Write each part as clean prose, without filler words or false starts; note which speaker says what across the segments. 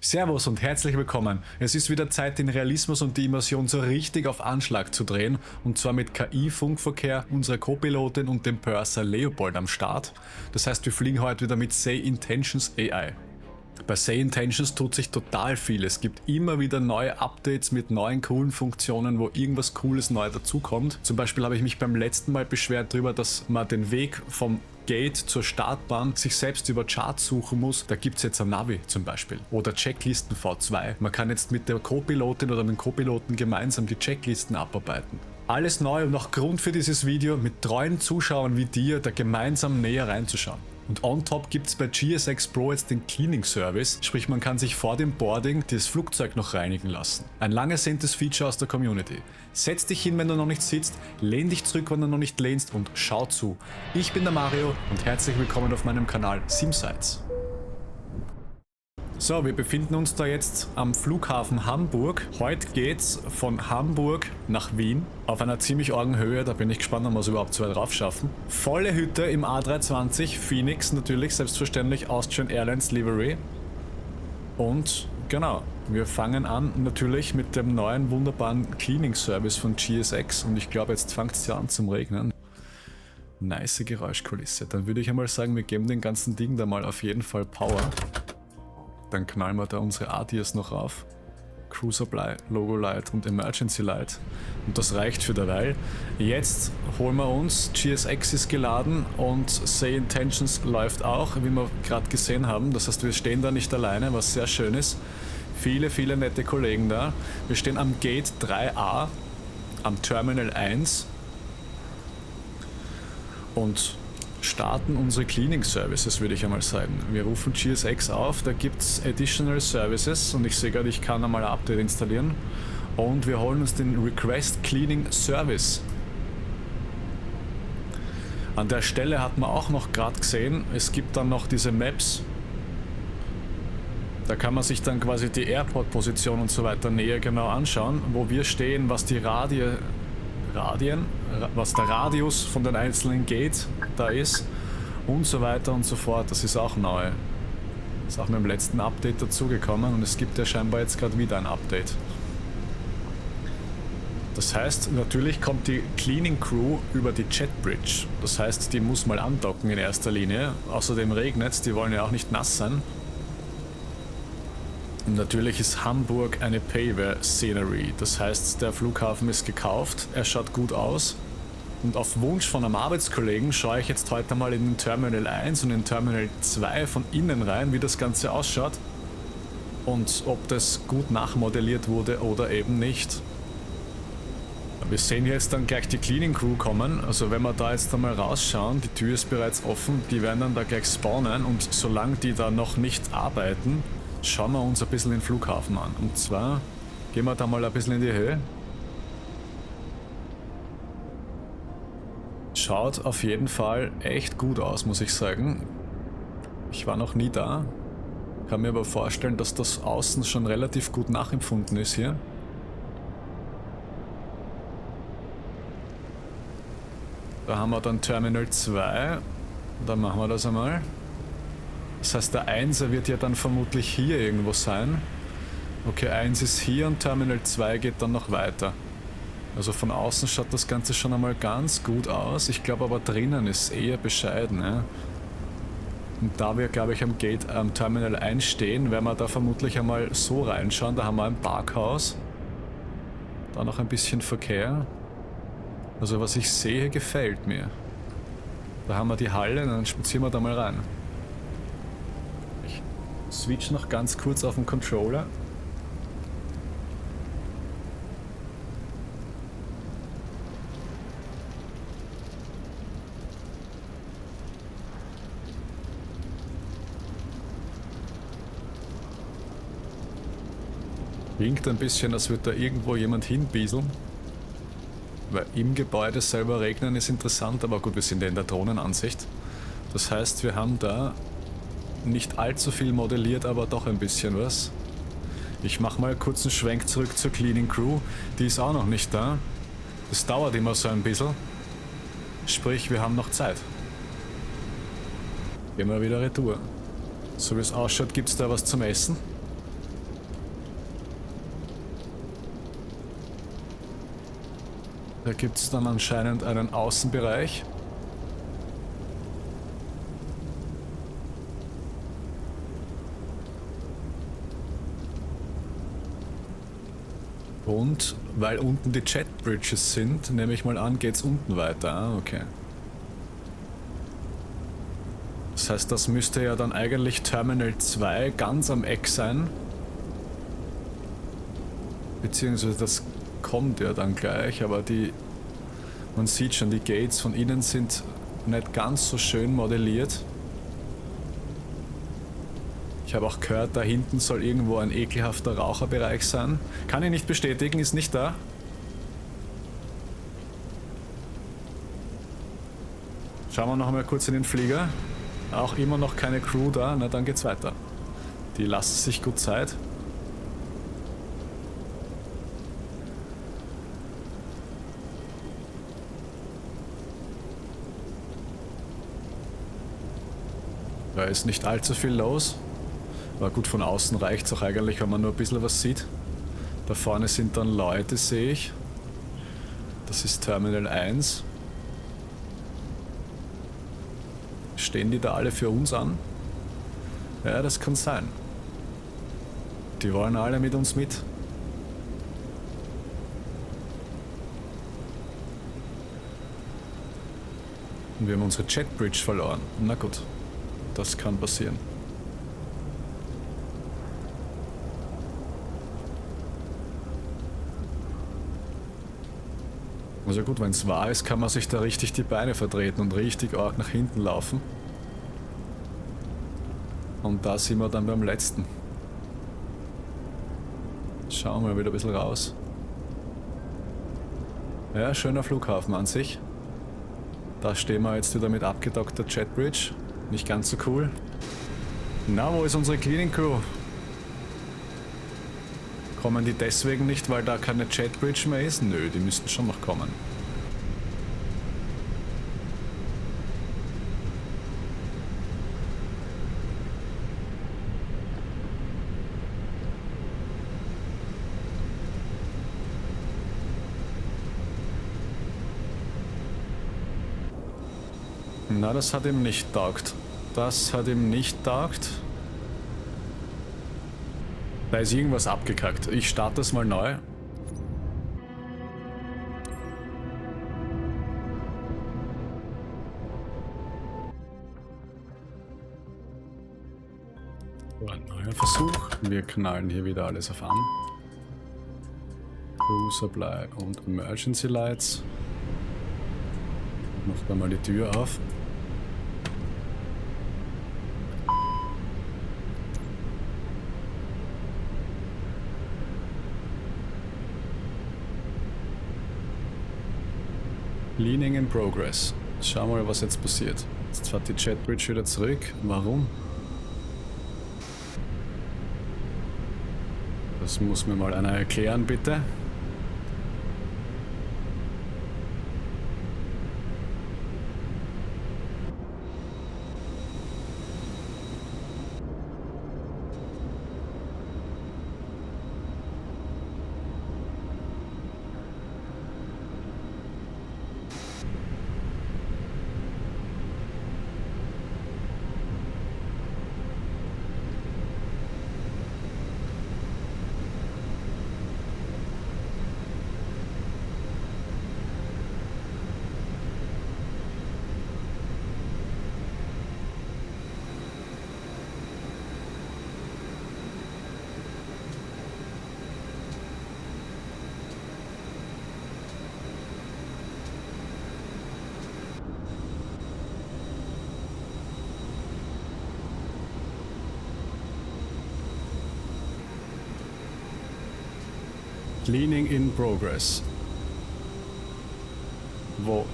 Speaker 1: Servus und herzlich willkommen. Es ist wieder Zeit, den Realismus und die Immersion so richtig auf Anschlag zu drehen. Und zwar mit KI-Funkverkehr, unserer Co-Pilotin und dem Purser Leopold am Start. Das heißt, wir fliegen heute wieder mit Say Intentions AI. Bei Say Intentions tut sich total viel. Es gibt immer wieder neue Updates mit neuen coolen Funktionen, wo irgendwas Cooles neu dazukommt. Zum Beispiel habe ich mich beim letzten Mal beschwert darüber, dass man den Weg vom Gate zur Startbahn sich selbst über Charts suchen muss. Da gibt es jetzt ein Navi zum Beispiel. Oder Checklisten V2. Man kann jetzt mit der Co-Pilotin oder dem Co-Piloten gemeinsam die Checklisten abarbeiten. Alles neu und auch Grund für dieses Video, mit treuen Zuschauern wie dir da gemeinsam näher reinzuschauen. Und on top gibt es bei GSX Pro jetzt den Cleaning Service, sprich man kann sich vor dem Boarding das Flugzeug noch reinigen lassen. Ein lang ersehntes Feature aus der Community. Setz dich hin, wenn du noch nicht sitzt, lehn dich zurück, wenn du noch nicht lehnst und schau zu. Ich bin der Mario und herzlich willkommen auf meinem Kanal SimSights. So, wir befinden uns da jetzt am Flughafen Hamburg. Heute geht's von Hamburg nach Wien auf einer ziemlich argen Höhe. Da bin ich gespannt, ob wir es überhaupt so weit rauf schaffen. Volle Hütte im A320, Phoenix natürlich, selbstverständlich Austrian Airlines Livery. Und genau, wir fangen an natürlich mit dem neuen wunderbaren Cleaning Service von GSX. Und ich glaube, jetzt fängt es ja an zum Regnen. Nice Geräuschkulisse. Dann würde ich einmal sagen, wir geben den ganzen Ding da mal auf jeden Fall Power. Dann knallen wir da unsere ADIS noch auf. Cruiser Supply, Logo Light und Emergency Light. Und das reicht für derweil. Jetzt holen wir uns, GSX ist geladen und Say Intentions läuft auch, wie wir gerade gesehen haben. Das heißt, wir stehen da nicht alleine, was sehr schön ist. Viele, viele nette Kollegen da. Wir stehen am Gate 3A, am Terminal 1 und starten unsere Cleaning Services, würde ich einmal sagen. Wir rufen GSX auf, da gibt es Additional Services und ich sehe gerade, ich kann einmal ein Update installieren und wir holen uns den Request Cleaning Service. An der Stelle hat man auch noch gerade gesehen, es gibt dann noch diese Maps. Da kann man sich dann quasi die Airport-Position und so weiter näher genau anschauen, wo wir stehen, was die was der Radius von den einzelnen Gates da ist und so weiter und so fort. Das ist auch neu. Ist auch mit dem letzten Update dazugekommen und es gibt ja scheinbar jetzt gerade wieder ein Update. Das heißt, natürlich kommt die Cleaning Crew über die Jet Bridge. Das heißt, die muss mal andocken in erster Linie. Außerdem regnet es, die wollen ja auch nicht nass sein. Und natürlich ist Hamburg eine Pay-Where-Scenery. Das heißt, der Flughafen ist gekauft, er schaut gut aus. Und auf Wunsch von einem Arbeitskollegen schaue ich jetzt heute mal in den Terminal 1 und in den Terminal 2 von innen rein, wie das Ganze ausschaut. Und ob das gut nachmodelliert wurde oder eben nicht. Wir sehen jetzt dann gleich die Cleaning Crew kommen. Also wenn wir da jetzt einmal rausschauen, die Tür ist bereits offen, die werden dann da gleich spawnen. Und solange die da noch nicht arbeiten, schauen wir uns ein bisschen den Flughafen an. Und zwar gehen wir da mal ein bisschen in die Höhe. Schaut auf jeden Fall echt gut aus, muss ich sagen. Ich war noch nie da. Kann mir aber vorstellen, dass das außen schon relativ gut nachempfunden ist hier. Da haben wir dann Terminal 2. Dann machen wir das einmal. Das heißt, der 1er wird ja dann vermutlich hier irgendwo sein. Okay, 1 ist hier und Terminal 2 geht dann noch weiter. Also von außen schaut das Ganze schon einmal ganz gut aus. Ich glaube aber drinnen ist eher bescheiden. Ja? Und da wir, glaube ich, am Gate, am Terminal 1 stehen, werden wir da vermutlich einmal so reinschauen. Da haben wir ein Parkhaus. Da noch ein bisschen Verkehr. Also was ich sehe, gefällt mir. Da haben wir die Halle, dann spazieren wir da mal rein. Switch noch ganz kurz auf den Controller. Winkt ein bisschen, als würde da irgendwo jemand hinbieseln. Weil im Gebäude selber regnen ist interessant, aber gut, wir sind ja in der Drohnenansicht. Das heißt, wir haben da nicht allzu viel modelliert, aber doch ein bisschen was. Ich mache mal kurz einen Schwenk zurück zur Cleaning Crew. Die ist auch noch nicht da. Das dauert immer so ein bisschen. Sprich, wir haben noch Zeit. Gehen wir wieder retour. So wie es ausschaut, gibt es da was zum Essen. Da gibt es dann anscheinend einen Außenbereich. Und weil unten die Jetbridges sind, nehme ich mal an, geht's unten weiter. Ah, okay. Das heißt, das müsste ja dann eigentlich Terminal 2 ganz am Eck sein. Beziehungsweise das kommt ja dann gleich, aber man sieht schon, die Gates von innen sind nicht ganz so schön modelliert. Ich habe auch gehört, da hinten soll irgendwo ein ekelhafter Raucherbereich sein. Kann ich nicht bestätigen, ist nicht da. Schauen wir noch mal kurz in den Flieger. Auch immer noch keine Crew da, na dann geht's weiter. Die lassen sich gut Zeit. Da ist nicht allzu viel los. Aber gut, von außen reicht es auch eigentlich, wenn man nur ein bisschen was sieht. Da vorne sind dann Leute, sehe ich. Das ist Terminal 1. Stehen die da alle für uns an? Ja, das kann sein. Die wollen alle mit uns mit. Und wir haben unsere Jetbridge verloren. Na gut, das kann passieren. Also gut, wenn es wahr ist, kann man sich da richtig die Beine vertreten und richtig arg nach hinten laufen. Und da sind wir dann beim letzten. Schauen wir wieder ein bisschen raus. Ja, schöner Flughafen an sich. Da stehen wir jetzt wieder mit abgedockter Jetbridge. Nicht ganz so cool. Na, wo ist unsere Cleaning Crew? Kommen die deswegen nicht, weil da keine Jetbridge mehr ist? Nö, die müssten schon noch kommen. Na, das hat ihm nicht taugt. Das hat ihm nicht taugt. Da ist irgendwas abgekackt. Ich starte das mal neu. So, ein neuer Versuch. Wir knallen hier wieder alles auf an. Crew Supply und Emergency Lights. Macht da mal die Tür auf. Cleaning in progress. Schauen wir mal, was jetzt passiert. Jetzt fährt die Jetbridge wieder zurück. Warum? Das muss mir mal einer erklären, bitte. Cleaning in progress. Wo?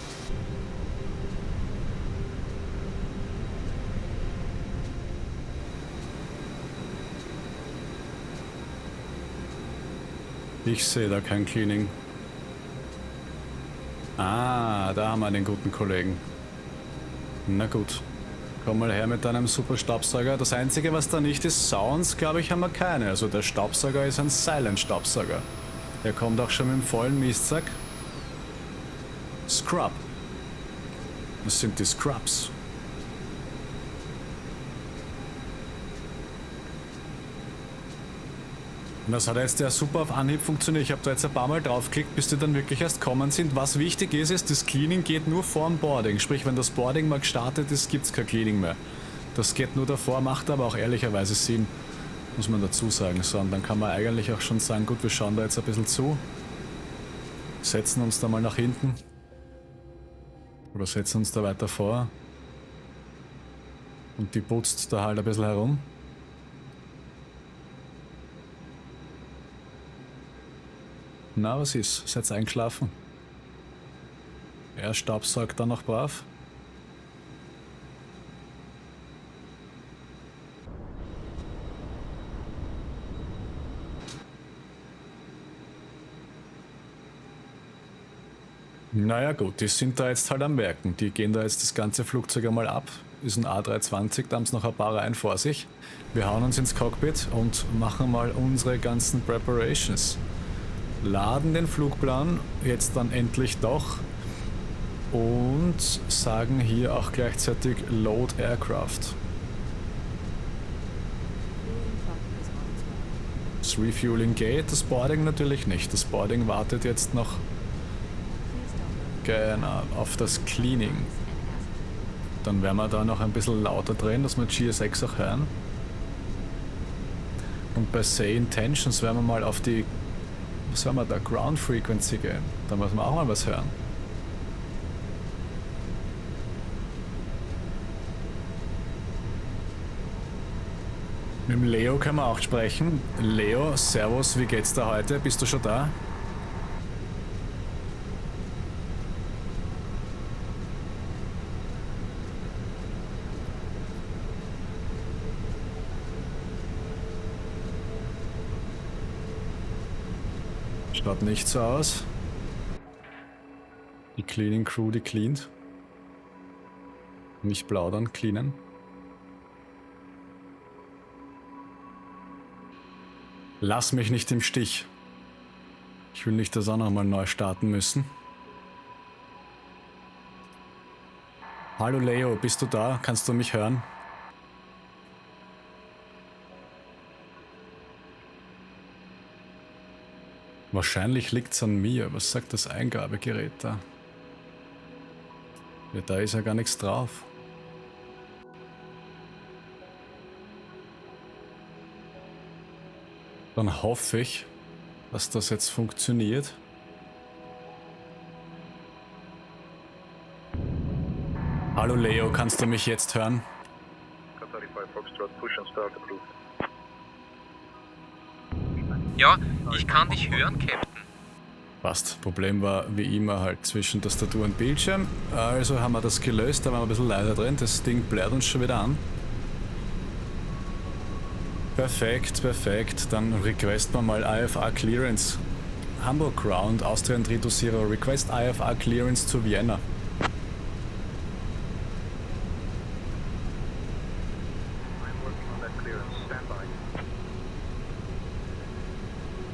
Speaker 1: Ich sehe da kein Cleaning. Ah, da haben wir den guten Kollegen. Na gut. Komm mal her mit deinem super Staubsauger. Das einzige, was da nicht ist, Sounds, glaube ich, haben wir keine. Also der Staubsauger ist ein Silent Staubsauger. Der kommt auch schon mit dem vollen Mistsack. Scrub. Das sind die Scrubs. Und das hat jetzt ja super auf Anhieb funktioniert. Ich habe da jetzt ein paar Mal draufgeklickt, bis die dann wirklich erst kommen sind. Was wichtig ist, ist, das Cleaning geht nur vor dem Boarding. Sprich, wenn das Boarding mal gestartet ist, gibt es kein Cleaning mehr. Das geht nur davor, macht aber auch ehrlicherweise Sinn, muss man dazu sagen. So, und dann kann man eigentlich auch schon sagen, gut, wir schauen da jetzt ein bisschen zu. Setzen uns da mal nach hinten. Oder setzen uns da weiter vor. Und die putzt da halt ein bisschen herum. Na, was ist? Seid ihr eingeschlafen? Er staubsaugt dann noch brav. Naja gut, die sind da jetzt halt am Werken. Die gehen da jetzt das ganze Flugzeug einmal ab. Ist ein A320, da haben sie noch ein paar Reihen vor sich. Wir hauen uns ins Cockpit und machen mal unsere ganzen Preparations. Laden den Flugplan jetzt dann endlich doch und sagen hier auch gleichzeitig Load Aircraft. Das Refueling geht, das Boarding natürlich nicht. Das Boarding wartet jetzt noch genau auf das Cleaning. Dann werden wir da noch ein bisschen lauter drehen, dass wir GSX auch hören. Und bei Say Intentions werden wir mal auf die, was haben wir da, Ground Frequency gehen. Da müssen wir auch mal was hören. Mit dem Leo können wir auch sprechen. Leo, servus, wie geht's da heute? Bist du schon da? Schaut nicht so aus. Die Cleaning Crew, die cleant. Nicht plaudern, cleanen. Lass mich nicht im Stich. Ich will nicht, dass auch nochmal neu starten müssen. Hallo Leo, bist du da? Kannst du mich hören? Wahrscheinlich liegt's an mir. Was sagt das Eingabegerät da? Ja, da ist ja gar nichts drauf. Dann hoffe ich, dass das jetzt funktioniert. Hallo Leo, kannst du mich jetzt hören?
Speaker 2: Ja, ich kann dich hören, Captain.
Speaker 1: Passt. Problem war wie immer halt zwischen Tastatur und Bildschirm. Also haben wir das gelöst, da waren wir ein bisschen leiser drin. Das Ding blärt uns schon wieder an. Perfekt, perfekt. Dann request wir mal IFA Clearance. Hamburg Ground, Austrian 320, request IFA Clearance zu Vienna.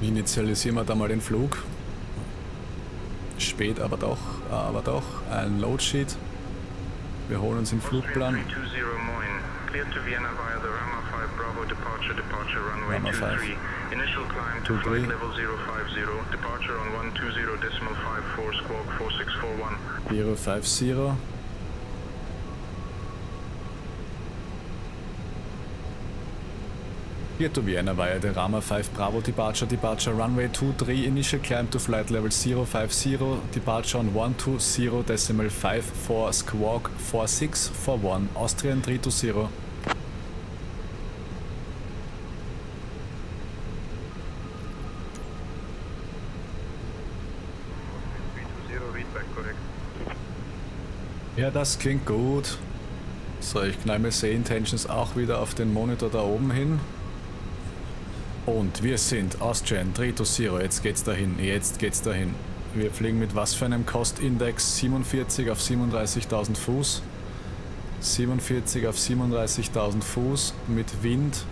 Speaker 1: Initialisieren wir da mal den Flug. Spät, aber doch, ein Loadsheet. Wir holen uns den Flugplan. Rama 5. 23. Departure on 120.54, squawk 4641. 050. Here to Vienna via the Rama 5 Bravo departure runway 23 initial climb to flight level 050 departure on 120.54 squawk 4641 Austrian 320. Ja, das klingt gut. So, ich knall mir Say Intentions auch wieder auf den Monitor da oben hin. Und wir sind Austrian 320, jetzt geht's dahin, Wir fliegen mit was für einem Cost-Index? 47 auf 37.000 Fuß. 47 auf 37.000 Fuß mit Wind.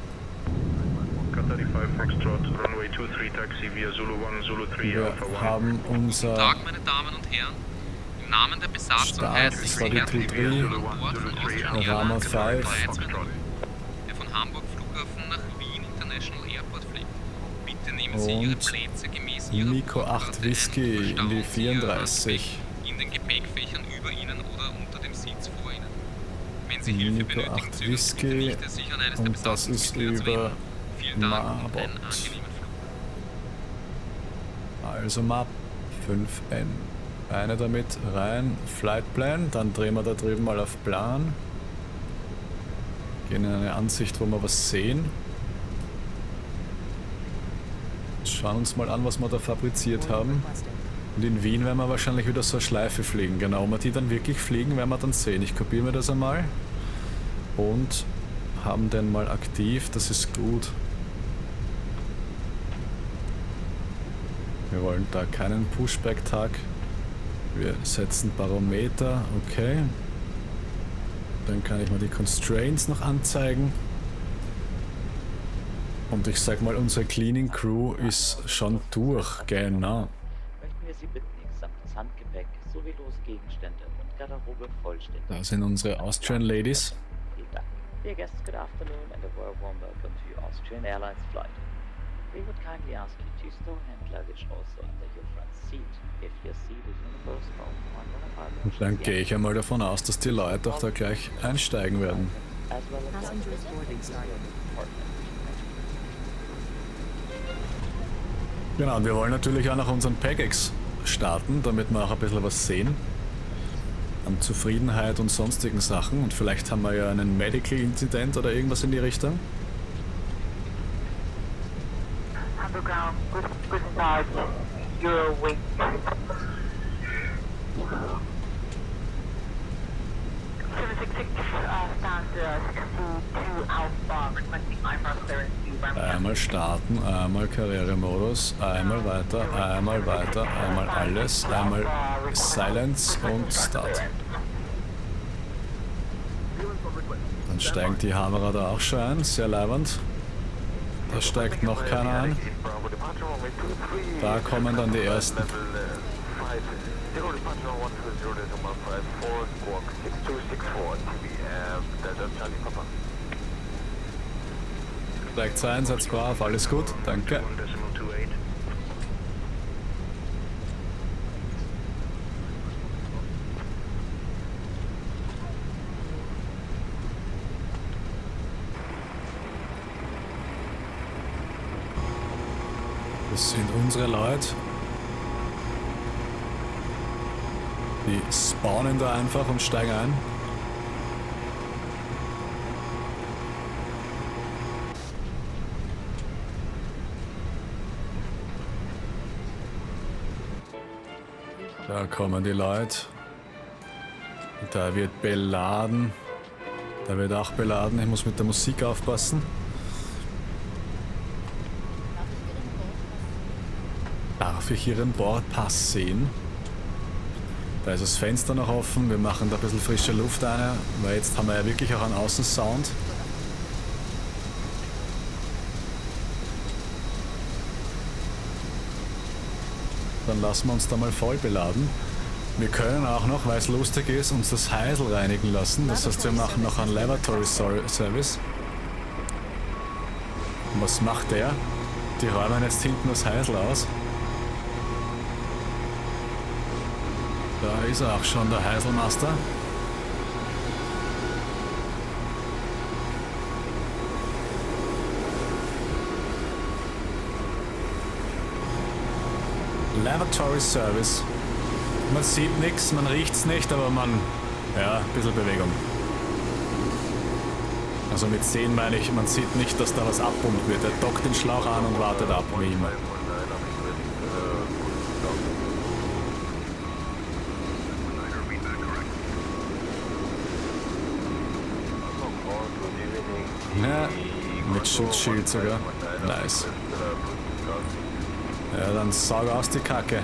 Speaker 1: Wir haben unser...
Speaker 2: Guten Tag, meine Damen und Herren. Im Namen der Besatzung
Speaker 1: Start,
Speaker 2: heißt
Speaker 1: das war die T3, Rama 5,
Speaker 2: der von Hamburg Flughafen nach Wien International Airport fliegt. Bitte nehmen Sie Ihre
Speaker 1: und
Speaker 2: Plätze gemäß Ihrer
Speaker 1: Nico 8
Speaker 2: Bordkarte
Speaker 1: Whisky
Speaker 2: ein.
Speaker 1: in die
Speaker 2: Verstauen Sie Ihr
Speaker 1: 34.
Speaker 2: Handgepäck in den Gepäckfächern über Ihnen oder unter dem Sitz vor Ihnen. Wenn Sie Hilfe
Speaker 1: Nico
Speaker 2: benötigen,
Speaker 1: 8
Speaker 2: zögern Sie bitte
Speaker 1: Whisky
Speaker 2: nicht, das Sichern eines der
Speaker 1: und das ist
Speaker 2: Besatzungsmitglieder zu
Speaker 1: über
Speaker 2: wenden. Vielen Dank und einen
Speaker 1: Marbot.
Speaker 2: angenehmen Flug.
Speaker 1: Also Map 5N. Eine damit rein, Flightplan, dann drehen wir da drüben mal auf Plan. Gehen in eine Ansicht, wo wir was sehen. Schauen uns mal an, was wir da fabriziert haben. Und in Wien werden wir wahrscheinlich wieder so eine Schleife fliegen. Genau, ob wir die dann wirklich fliegen, werden wir dann sehen. Ich kopiere mir das einmal. Und haben den mal aktiv, das ist gut. Wir wollen da keinen Pushback-Tag. Wir setzen Barometer, okay. Dann kann ich mal die Constraints noch anzeigen. Und ich sag mal, unsere Cleaning Crew ist schon durch, genau.
Speaker 3: Möchten wir Sie bitten, Ihr gesamtes Handgepäck sowie lose Gegenstände und Garderobe vollständig.
Speaker 1: Da sind unsere Austrian Ladies.
Speaker 3: Vielen Dank. Dear guests, good afternoon and a very warm welcome to your Austrian Airlines flight. We would kindly ask you to store hand luggage also under your front seat if you're seated in the first row on one of our
Speaker 1: Und dann gehe ich einmal davon aus, dass die Leute auch da gleich einsteigen werden.
Speaker 3: as well as
Speaker 4: Passengers boarding started.
Speaker 1: Genau, und wir wollen natürlich auch noch unseren PEGEX starten, damit wir auch ein bisschen was sehen. An Zufriedenheit und sonstigen Sachen. Und vielleicht haben wir ja einen Medical Incident oder irgendwas in die Richtung.
Speaker 5: Hamburg Ground, guten Tag, Eurowing. 766 stand 62 Alpha, requesting IFR clearance to Birmingham.
Speaker 1: Einmal starten, einmal Karrieremodus, einmal weiter, einmal alles, einmal Silence und Start. Dann steigt die Hammerer da auch schon ein, sehr leibend. Da steigt noch keiner ein. Da kommen dann die ersten. Steigt ein, setzt brav, alles gut, danke. Das sind unsere Leute. Die spawnen da einfach und steigen ein. Da kommen die Leute. Da wird beladen. Da wird auch beladen. Ich muss mit der Musik aufpassen. Darf ich Ihren Bordpass sehen? Da ist das Fenster noch offen. Wir machen da ein bisschen frische Luft rein, weil jetzt haben wir ja wirklich auch einen Außensound. Dann lassen wir uns da mal voll beladen. Wir können auch noch, weil es lustig ist, uns das Heisel reinigen lassen. Das heißt, wir machen noch einen Lavatory Service. Und was macht der? Die räumen jetzt hinten das Heisel aus. Da ist er auch schon, der Heiselmaster. Lavatory Service. Man sieht nichts, man riecht's nicht, aber man... Ja, ein bisschen Bewegung. Also mit sehen meine ich, man sieht nicht, dass da was abpumpt wird. Er dockt den Schlauch an und wartet ab, wie immer. Ja, mit Schutzschild sogar. Nice. Ja, dann saug aus die Kacke.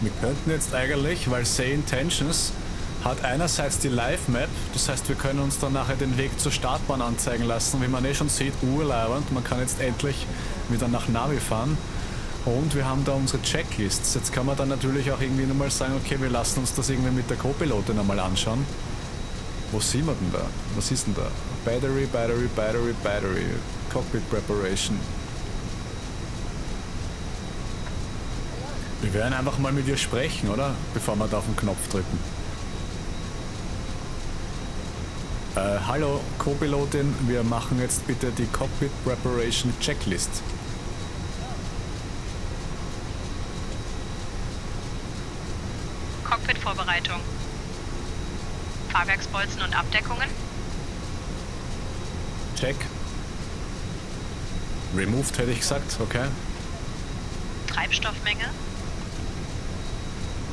Speaker 1: Wir könnten jetzt eigentlich, weil Say Intentions hat einerseits die Live-Map, das heißt, wir können uns dann nachher den Weg zur Startbahn anzeigen lassen. Wie man eh schon sieht, urlaubend, man kann jetzt endlich wieder nach Navi fahren. Und wir haben da unsere Checklists. Jetzt kann man dann natürlich auch irgendwie nochmal sagen, okay, wir lassen uns das irgendwie mit der Co-Pilotin nochmal anschauen. Wo sind wir denn da? Was ist denn da? Battery, Battery, Battery, Battery. Cockpit Preparation. Wir werden einfach mal mit ihr sprechen, oder? Bevor wir da auf den Knopf drücken. Hallo, Co-Pilotin, wir machen jetzt bitte die Cockpit Preparation Checklist.
Speaker 4: Cockpit-Vorbereitung. Fahrwerksbolzen und Abdeckungen.
Speaker 1: Check. Removed hätte ich gesagt, okay.
Speaker 4: Treibstoffmenge.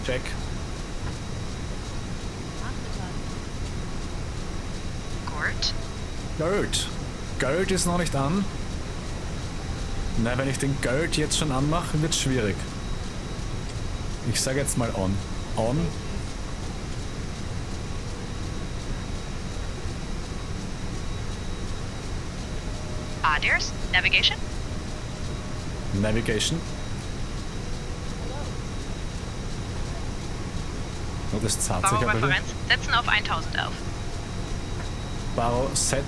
Speaker 1: Check.
Speaker 4: Gurt.
Speaker 1: Gurt. Gurt ist noch nicht an. Na, wenn ich den Gurt jetzt schon anmache, wird es schwierig. Ich sage jetzt mal on. On.
Speaker 4: ADIRS. Navigation.
Speaker 1: Navigation. Oh, das zahlt sich aber.
Speaker 4: Baureferenz. Setzen auf 1000 auf.
Speaker 1: Baro Set.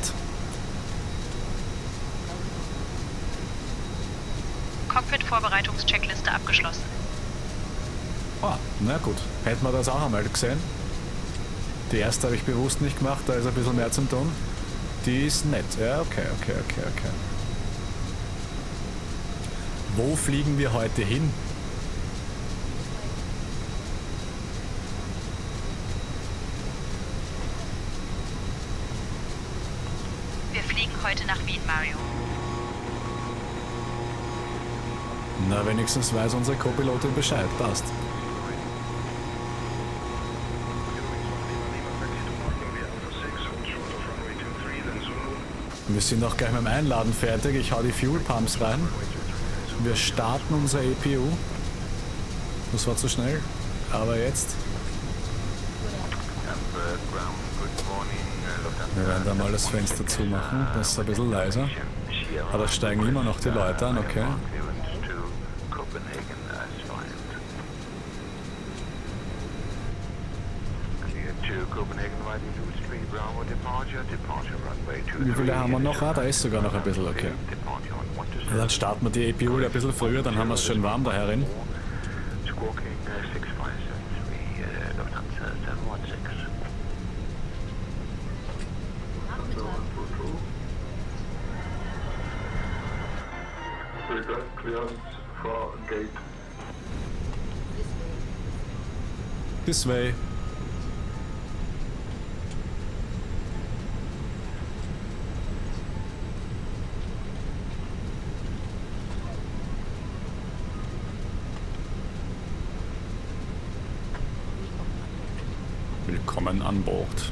Speaker 4: Cockpit-Vorbereitungscheckliste abgeschlossen.
Speaker 1: Ah, na gut. Hätten wir das auch einmal gesehen. Die erste habe ich bewusst nicht gemacht, da ist ein bisschen mehr zum tun. Die ist nett. Ja, okay. Wo fliegen wir heute hin?
Speaker 4: Wir fliegen heute nach Wien, Mario.
Speaker 1: Na, wenigstens weiß unsere Co-Pilotin Bescheid. Passt. Wir sind auch gleich mit dem Einladen fertig. Ich hau die Fuel Pumps rein. Wir starten unser APU. Das war zu schnell. Aber jetzt. Wir werden da mal das Fenster zumachen. Das ist ein bisschen leiser. Aber es steigen immer noch die Leute an, okay. Wie viele haben wir noch? Ah, da ist sogar noch ein bisschen, okay. Dann starten wir die APU ein bisschen früher, dann haben wir es schön warm da herin. This way. Willkommen an Bord.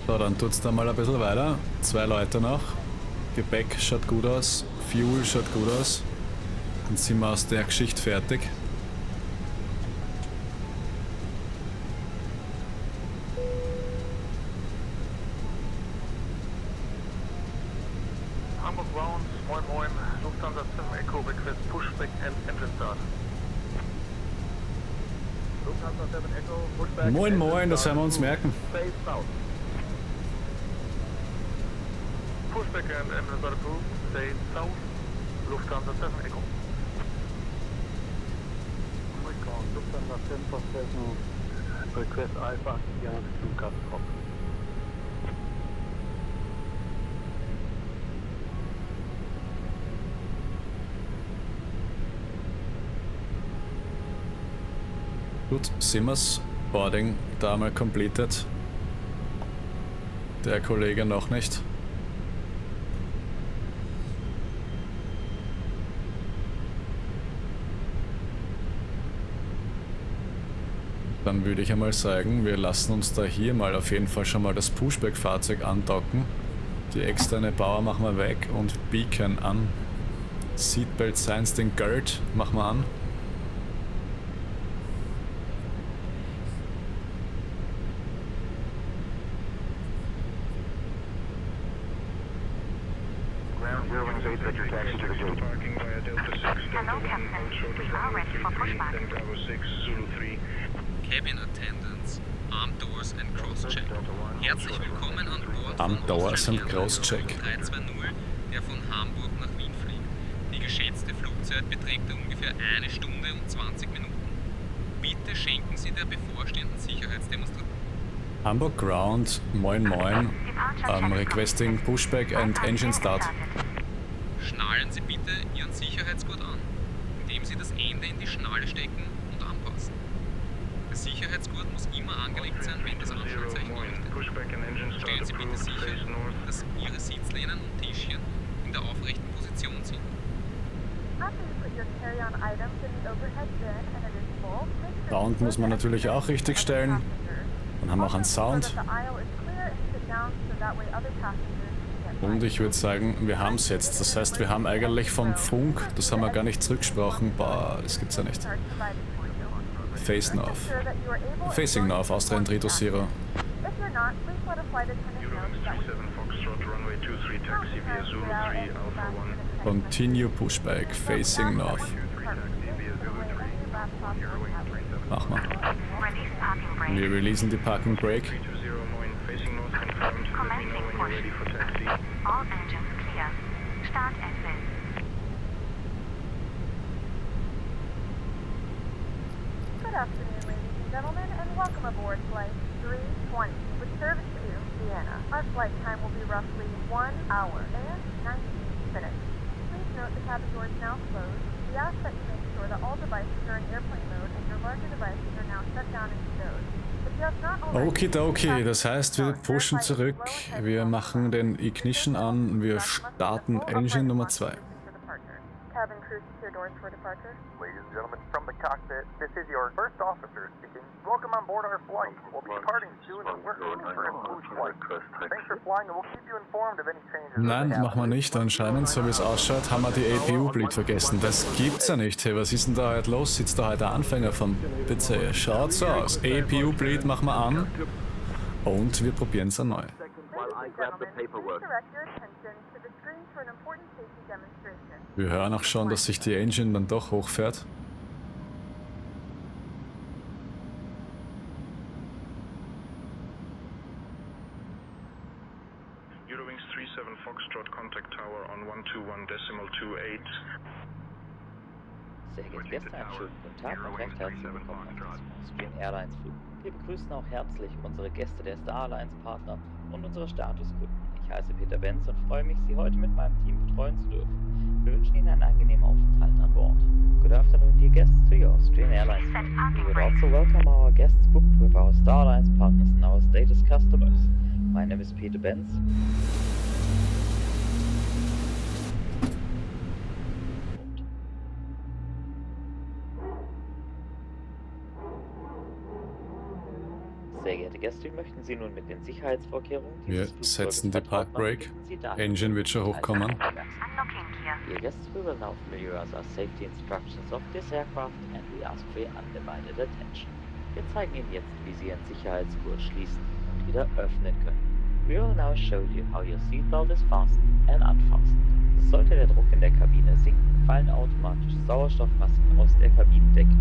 Speaker 1: So, dann tut's da mal ein bisschen weiter. 2 Leute noch. Gepäck schaut gut aus. Fuel schaut gut aus. Dann sind wir aus der Geschichte fertig.
Speaker 6: Hamburg Ground, moin moin, Lufthansa 7 Echo, request pushback and engine start. Lufthansa 7 Echo, pushback.
Speaker 1: Moin moin, das werden wir uns merken.
Speaker 6: Stay south. Pushback and engine start approved, stay south, Lufthansa 7 Echo. Hamburg Ground, Lufthansa 7 for 7, request Alpha, Yankee to cut off.
Speaker 1: Gut, sind wir's. Boarding da mal completed. Der Kollege noch nicht. Dann würde ich einmal sagen, wir lassen uns da hier mal auf jeden Fall schon mal das Pushback-Fahrzeug andocken. Die externe Power machen wir weg und Beacon an. Seatbelt Signs, den Guard machen wir an.
Speaker 4: Hello, Captain. We are ready for pushback.
Speaker 2: Cabin Attendants, Armed Doors and Crosscheck. Herzlich willkommen an Bord
Speaker 1: Armed
Speaker 2: von
Speaker 1: Doors
Speaker 2: Austrian
Speaker 1: and
Speaker 2: Airlines
Speaker 1: Crosscheck.
Speaker 2: 320, der von Hamburg nach Wien fliegt. Die geschätzte Flugzeit beträgt ungefähr 1 Stunde und 20 Minuten. Bitte schenken Sie der bevorstehenden Sicherheitsdemonstration.
Speaker 1: Hamburg Ground, moin moin. Requesting Pushback and Engine Start.
Speaker 2: Schnallen Sie bitte Ihren Sicherheitsgurt an, indem Sie das Ende in die Schnalle stecken und anpassen. Der Sicherheitsgurt muss immer angelegt sein, wenn das Anschnallzeichen leuchtet. Stellen Sie bitte sicher, dass Ihre Sitzlehnen und Tischchen in der aufrechten Position sind.
Speaker 1: Sound muss man natürlich auch richtig stellen. Dann haben wir auch einen Sound. Und ich würde sagen, wir haben es jetzt. Das heißt, wir haben eigentlich vom Funk, das haben wir gar nicht zurückgesprochen. Boah, das gibt's ja nicht. Face North. Facing North, Austrian 320. Continue Pushback, Facing North. Mach mal. Wir releasen die Parking Brake.
Speaker 4: Commencing push. All engines clear. Start exit.
Speaker 7: Good afternoon, ladies and gentlemen, and welcome aboard Flight 320 with service to Vienna. Our flight time will be roughly 1 hour and 19 minutes. Please note the cabin doors now closed. We ask that you make sure that all devices are in airplane mode and your larger devices are now shut down and stowed.
Speaker 1: Okidoki, das heißt, wir pushen zurück, wir machen den Ignition an, wir starten Engine Nummer 2.
Speaker 7: Cabin crew secure doors for departure.
Speaker 8: Ladies and gentlemen, from the cockpit, this is your first officer speaking. Welcome on board our flight. We'll be departing soon and we're aiming for a smooth flight. Thanks for flying and we'll keep you informed of any changes.
Speaker 1: Nein, machen wir nicht. Anscheinend, so wie es ausschaut, haben wir die APU-Bleed vergessen. Das gibt's ja nicht. Hey, was ist denn da heute los? Sitzt da heute der Anfänger vom PC? Schaut so aus. APU-Bleed machen wir an und wir probieren es erneut. Wir hören auch schon, dass sich die Engine dann doch hochfährt.
Speaker 9: Eurowings 37 Foxtrot, contact tower on 121.28.
Speaker 3: Sehr geehrte Gäste, einen schönen guten Tag und recht herzlich willkommen auf diesem Austrian Airlines Flug. Wir begrüßen auch herzlich unsere Gäste der Star Alliance Partner und unsere Statuskunden. Ich heiße Peter Benz und freue mich, Sie heute mit meinem Team betreuen zu dürfen. Wir wünschen Ihnen einen angenehmen Aufenthalt an Bord. Good afternoon, dear guests, to your Austrian Airlines Flight. We would also welcome our guests booked with our Star Alliance partners and our status customers. My name is Peter Benz. Sehr geehrte Gäste, wie möchten Sie nun mit den Sicherheitsvorkehrungen
Speaker 1: Wir setzen die Park Brake. Engine wird schon hochkommen.
Speaker 3: Dear guests, we will now familiarize our safety instructions of this aircraft and we ask for your undivided attention. Wir zeigen Ihnen jetzt, wie Sie Ihren Sicherheitsgurt schließen und wieder öffnen können. We will now show you how your seatbelt is fastened and unfastened. Sollte der Druck in der Kabine sinken, fallen automatisch Sauerstoffmasken aus der Kabinendecke.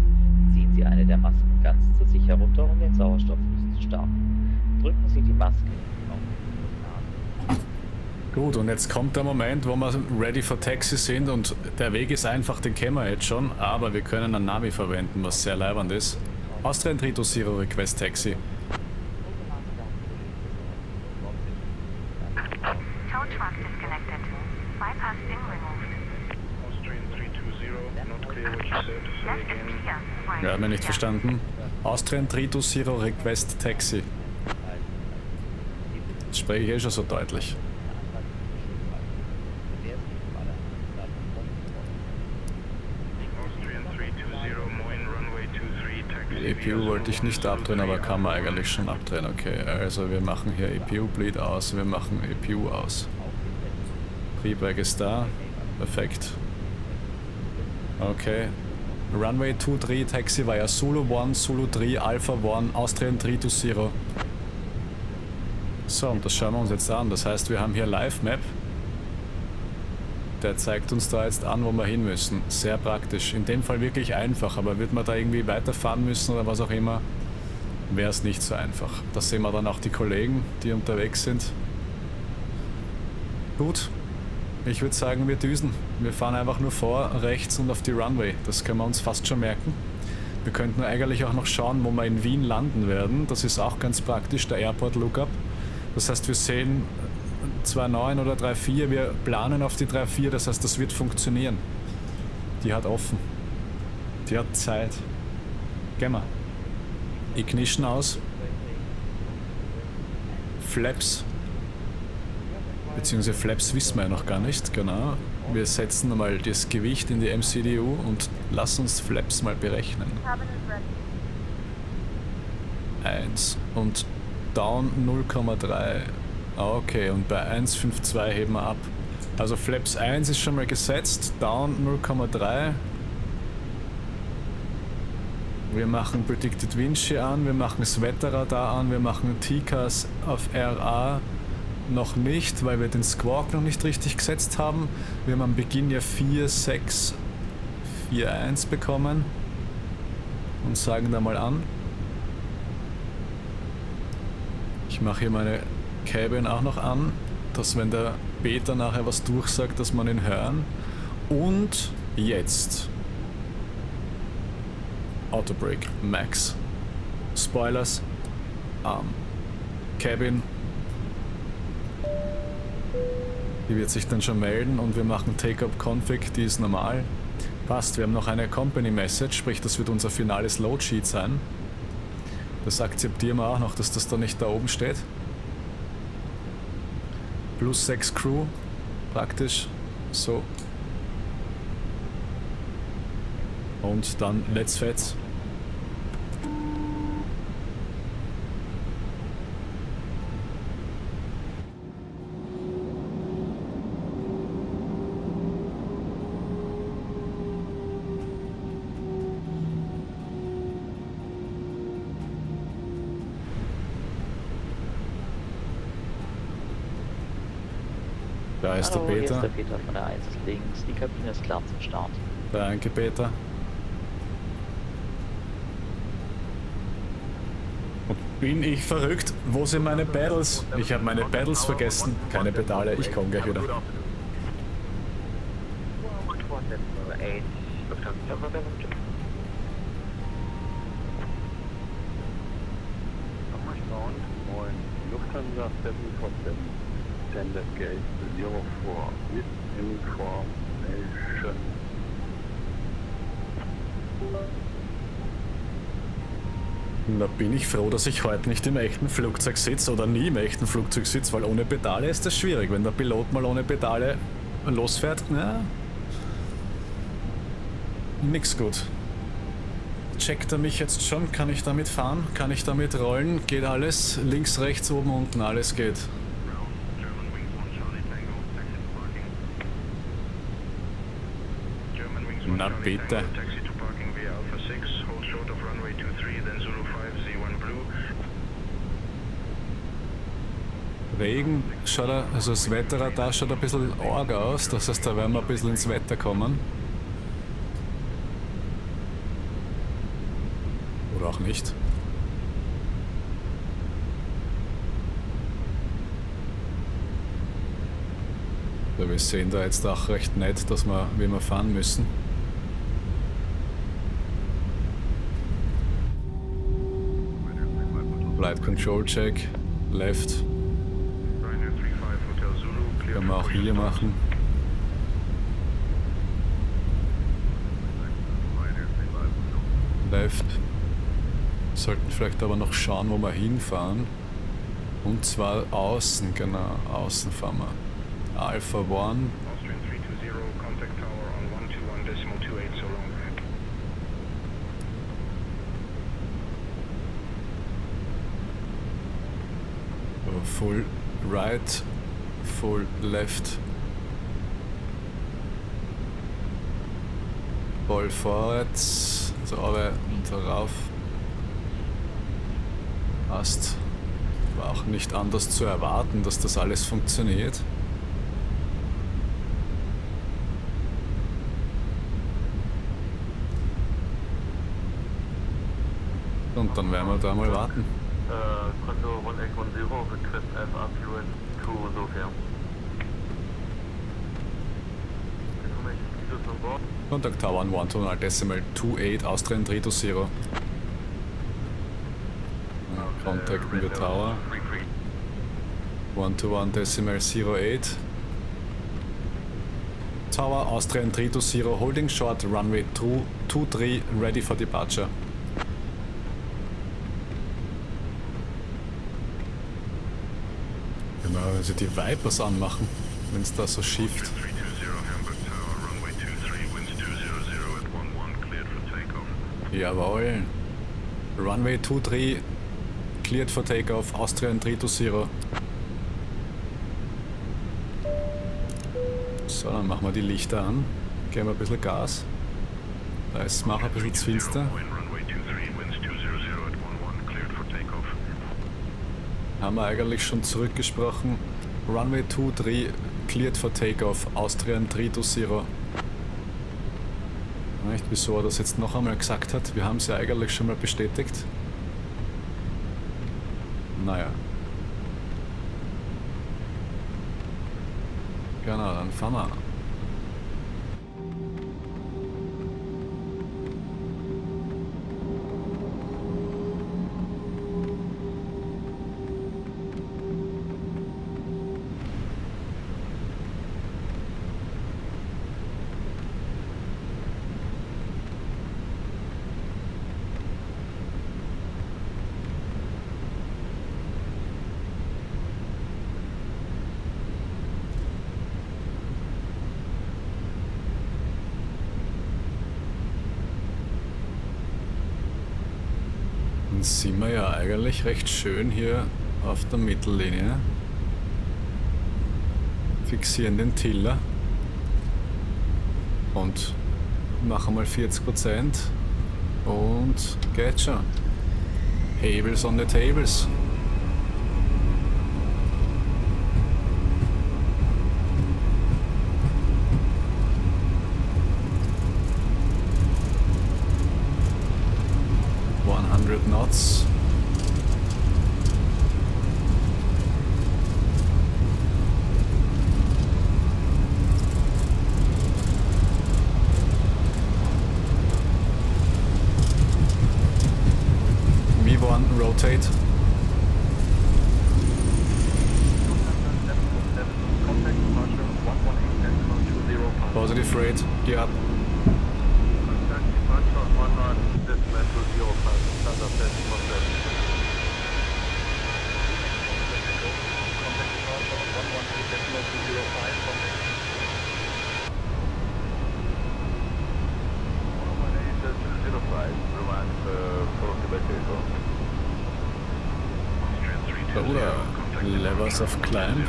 Speaker 3: Ziehen Sie eine der Masken ganz zur Sicherheit runter, um den Sauerstofffluss zu starten. Drücken Sie die Maske auf die Nase.
Speaker 1: Gut, und jetzt kommt der Moment, wo wir ready for Taxi sind und der Weg ist einfach, den kennen wir jetzt schon, aber wir können ein Navi verwenden, was sehr leibend ist. Austrian 320 Request Taxi.
Speaker 4: Tow truck disconnected. Bypass pin removed.
Speaker 9: Austrian 320, not clear what you said. Say
Speaker 4: Left is
Speaker 9: again.
Speaker 4: clear. Right
Speaker 1: Ja, hat mir
Speaker 4: is
Speaker 1: nicht
Speaker 4: clear.
Speaker 1: verstanden. Austrian 320 Request Taxi. Das spreche ich eh schon so deutlich.
Speaker 9: Austrian 320, Moin, runway 23, taxi
Speaker 1: EPU wollte ich nicht abdrehen, aber kann man eigentlich schon abdrehen. Okay, also wir machen hier EPU Bleed aus, wir machen EPU aus. Triebwerk ist da. Perfekt. Okay. Runway 23, Taxi via Zulu 1, Zulu 3, Alpha 1, Austrian 320. So, und das schauen wir uns jetzt an. Das heißt, wir haben hier Live-Map. Der zeigt uns da jetzt an, wo wir hin müssen. Sehr praktisch. In dem Fall wirklich einfach, aber wird man da irgendwie weiterfahren müssen oder was auch immer, wäre es nicht so einfach. Da sehen wir dann auch die Kollegen, die unterwegs sind. Gut, ich würde sagen, wir düsen. Wir fahren einfach nur vor, rechts und auf die Runway. Das können wir uns fast schon merken. Wir könnten eigentlich auch noch schauen, wo wir in Wien landen werden. Das ist auch ganz praktisch, der Airport Lookup. Das heißt, wir sehen 2.9 oder 3.4, wir planen auf die 3.4, das heißt, das wird funktionieren. Die hat offen. Die hat Zeit. Gehen wir. Ignition aus. Flaps. Beziehungsweise Flaps wissen wir ja noch gar nicht, genau. Wir setzen mal das Gewicht in die MCDU und lassen uns Flaps mal berechnen. 1 und Down 0,3. Okay, und bei 1,52 heben wir ab. Also Flaps 1 ist schon mal gesetzt, Down 0,3. Wir machen Predicted Wind Shear an, wir machen das Wetterradar an, wir machen TCAS auf RA noch nicht, weil wir den Squawk noch nicht richtig gesetzt haben. Wir haben am Beginn ja 4,641 bekommen und sagen da mal an. Ich mache hier meine Cabin auch noch an, dass wenn der Beta nachher was durchsagt, dass man ihn hören. Und jetzt Autobrake Max. Spoilers. Cabin. Die wird sich dann schon melden und wir machen Take-Up-Config, die ist normal. Passt, wir haben noch eine Company Message, sprich das wird unser finales Loadsheet sein. Das akzeptieren wir auch noch, dass das da nicht da oben steht. Plus 6 Crew, praktisch, so. Und dann Let's Fetz. Da ist
Speaker 3: Hallo,
Speaker 1: der
Speaker 3: hier ist
Speaker 1: Peter.
Speaker 3: der Peter von der 1 links. Die Kabine ist klar zum Start.
Speaker 1: Danke, Peter. Und bin ich verrückt? Wo sind meine Pedals? Ich habe meine Pedals vergessen. Keine Pedale, ich komme gleich wieder.
Speaker 6: Moin, Lufthansa 747. Send at gate 04 with information.
Speaker 1: Na, bin ich froh, dass ich heute nicht im echten Flugzeug sitze oder nie im echten Flugzeug sitze, weil ohne Pedale ist das schwierig. Wenn der Pilot mal ohne Pedale losfährt, na, nix gut. Checkt er mich jetzt schon? Kann ich damit fahren? Kann ich damit rollen? Geht alles? Links, rechts, oben, unten, alles geht. Na bitte. Regen schaut also das Wetterradar schaut ein bisschen arg aus, das heißt, da werden wir ein bisschen ins Wetter kommen. Oder auch nicht. Ja, wir sehen da jetzt auch recht nett, dass wir, wie wir fahren müssen. Flight Control Check, Left. Können wir auch hier machen. Left. Sollten vielleicht aber noch schauen, wo wir hinfahren. Und zwar außen, genau, außen fahren wir. Alpha 1. full right, full left. Voll vorwärts, so runter und rauf. Passt. War auch nicht anders zu erwarten, dass das alles funktioniert. Und dann werden wir da mal warten.
Speaker 6: Konto 1810, request FA fuel to Sofia. Information status on board.
Speaker 1: Contact Tower 129.28 Austrian 320. Contacten wir Tower 121.08. Tower Austrian 320 holding short runway 23 ready for departure. Genau, wenn sie die Vipers anmachen, wenn es da so schifft. Jawohl. Runway 23 cleared for takeoff, Austrian 320. So, dann machen wir die Lichter an. Geben wir ein bisschen Gas. Da ist es ein bisschen zu finster. Haben wir eigentlich schon zurückgesprochen. Runway 23 cleared for takeoff, Austrian 320. Nicht, wieso er das jetzt noch einmal gesagt hat. Wir haben es ja eigentlich schon mal bestätigt. Naja. Genau, dann fahren wir. Dann sind wir ja eigentlich recht schön hier auf der Mittellinie. Fixieren den Tiller und machen mal 40% und geht schon. Tables on the tables. Knots. V1 rotate. Positive rate, gear up. Oder Levels of Climb.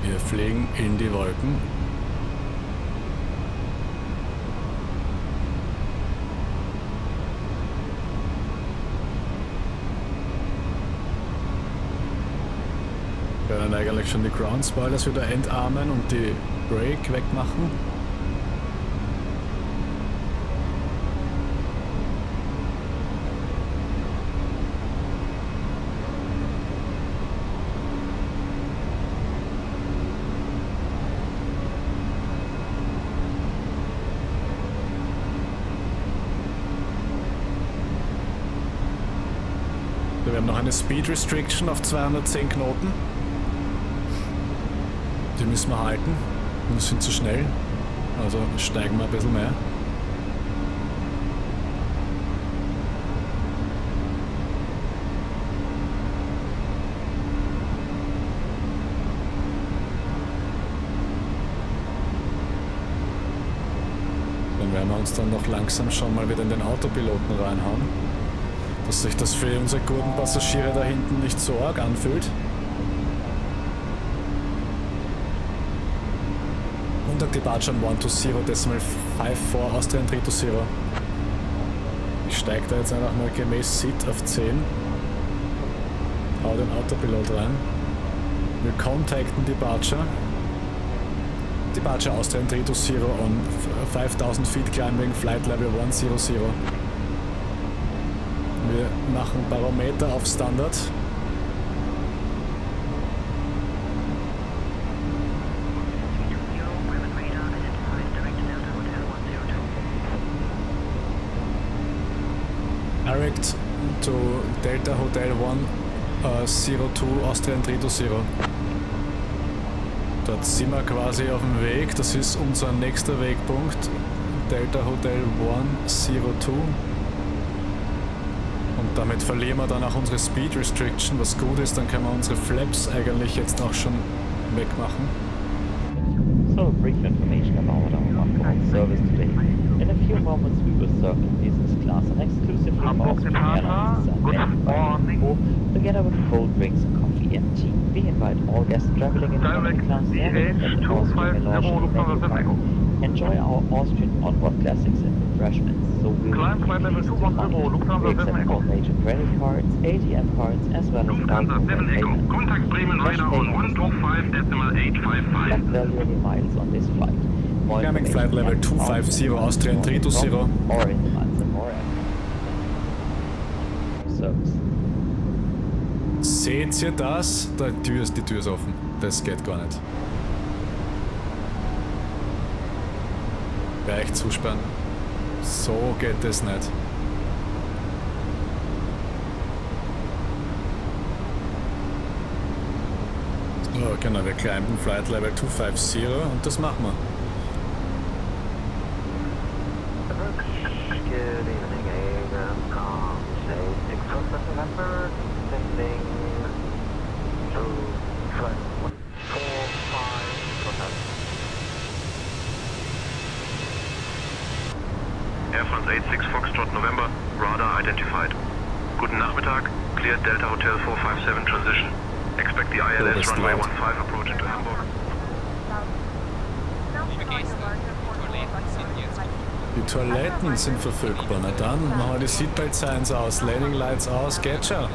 Speaker 1: Wir fliegen in die Wolken. Wir können eigentlich schon die Ground Spoilers wieder entarmen und die Brake wegmachen. Wir haben noch eine Speed Restriction auf 210 Knoten. Die müssen wir halten. Wir sind zu schnell. Also steigen wir ein bisschen mehr. Dann werden wir uns dann noch langsam schon mal wieder in den Autopiloten reinhauen. dass sich das für unsere guten Passagiere da hinten nicht so arg anfühlt. Und Departure 120.5 for Austrian 320. Ich steige da jetzt einfach mal gemäß SID auf 10. Hau den Autopilot rein. Wir contacten Departure. Departure Austrian 320 on 5000 feet climbing, flight level 100. Wir machen Barometer auf Standard. Direct to Delta Hotel 102 Austrian 320. Dort sind wir quasi auf dem Weg, das ist unser nächster Wegpunkt, Delta Hotel 102. Und damit verlieren wir dann auch unsere Speed Restriction, was gut ist, dann können wir unsere Flaps eigentlich jetzt auch schon wegmachen.
Speaker 3: So, brief information about our on-board service today. In a few moments we will circle business class and exclusively for Austrian Airlines designed by Info, together with cold drinks, coffee and tea. We invite all guests traveling in economy class to have a look at the Austrian Menu. Enjoy our Austrian onboard classics and refreshments. So we will we accept all major credit cards, ATM cards, as well as mobile payments. Cash payment flat value miles on this flight.
Speaker 1: Climbing flight level 250 Austrian 320.
Speaker 3: Or in the months and more service.
Speaker 1: Seht ihr das? Die Tür ist offen. Das geht gar nicht. Gleich zusperren. So geht es nicht. So, genau, wir climben Flight Level 250 und das machen wir.
Speaker 6: Good evening, Abraham. Say 6th of November, descending to flight 145.
Speaker 9: Air France 86 Foxtrot November, radar identified. Guten Nachmittag, cleared Delta Hotel 457 transition. Expect the ILS runway 15 approach into Hamburg.
Speaker 2: Liebe Gäste, die Toiletten sind jetzt
Speaker 1: Die Toiletten sind verfügbar. Na dann, machen wir die Seatbelt Signs aus, Landing Lights aus, geht schon.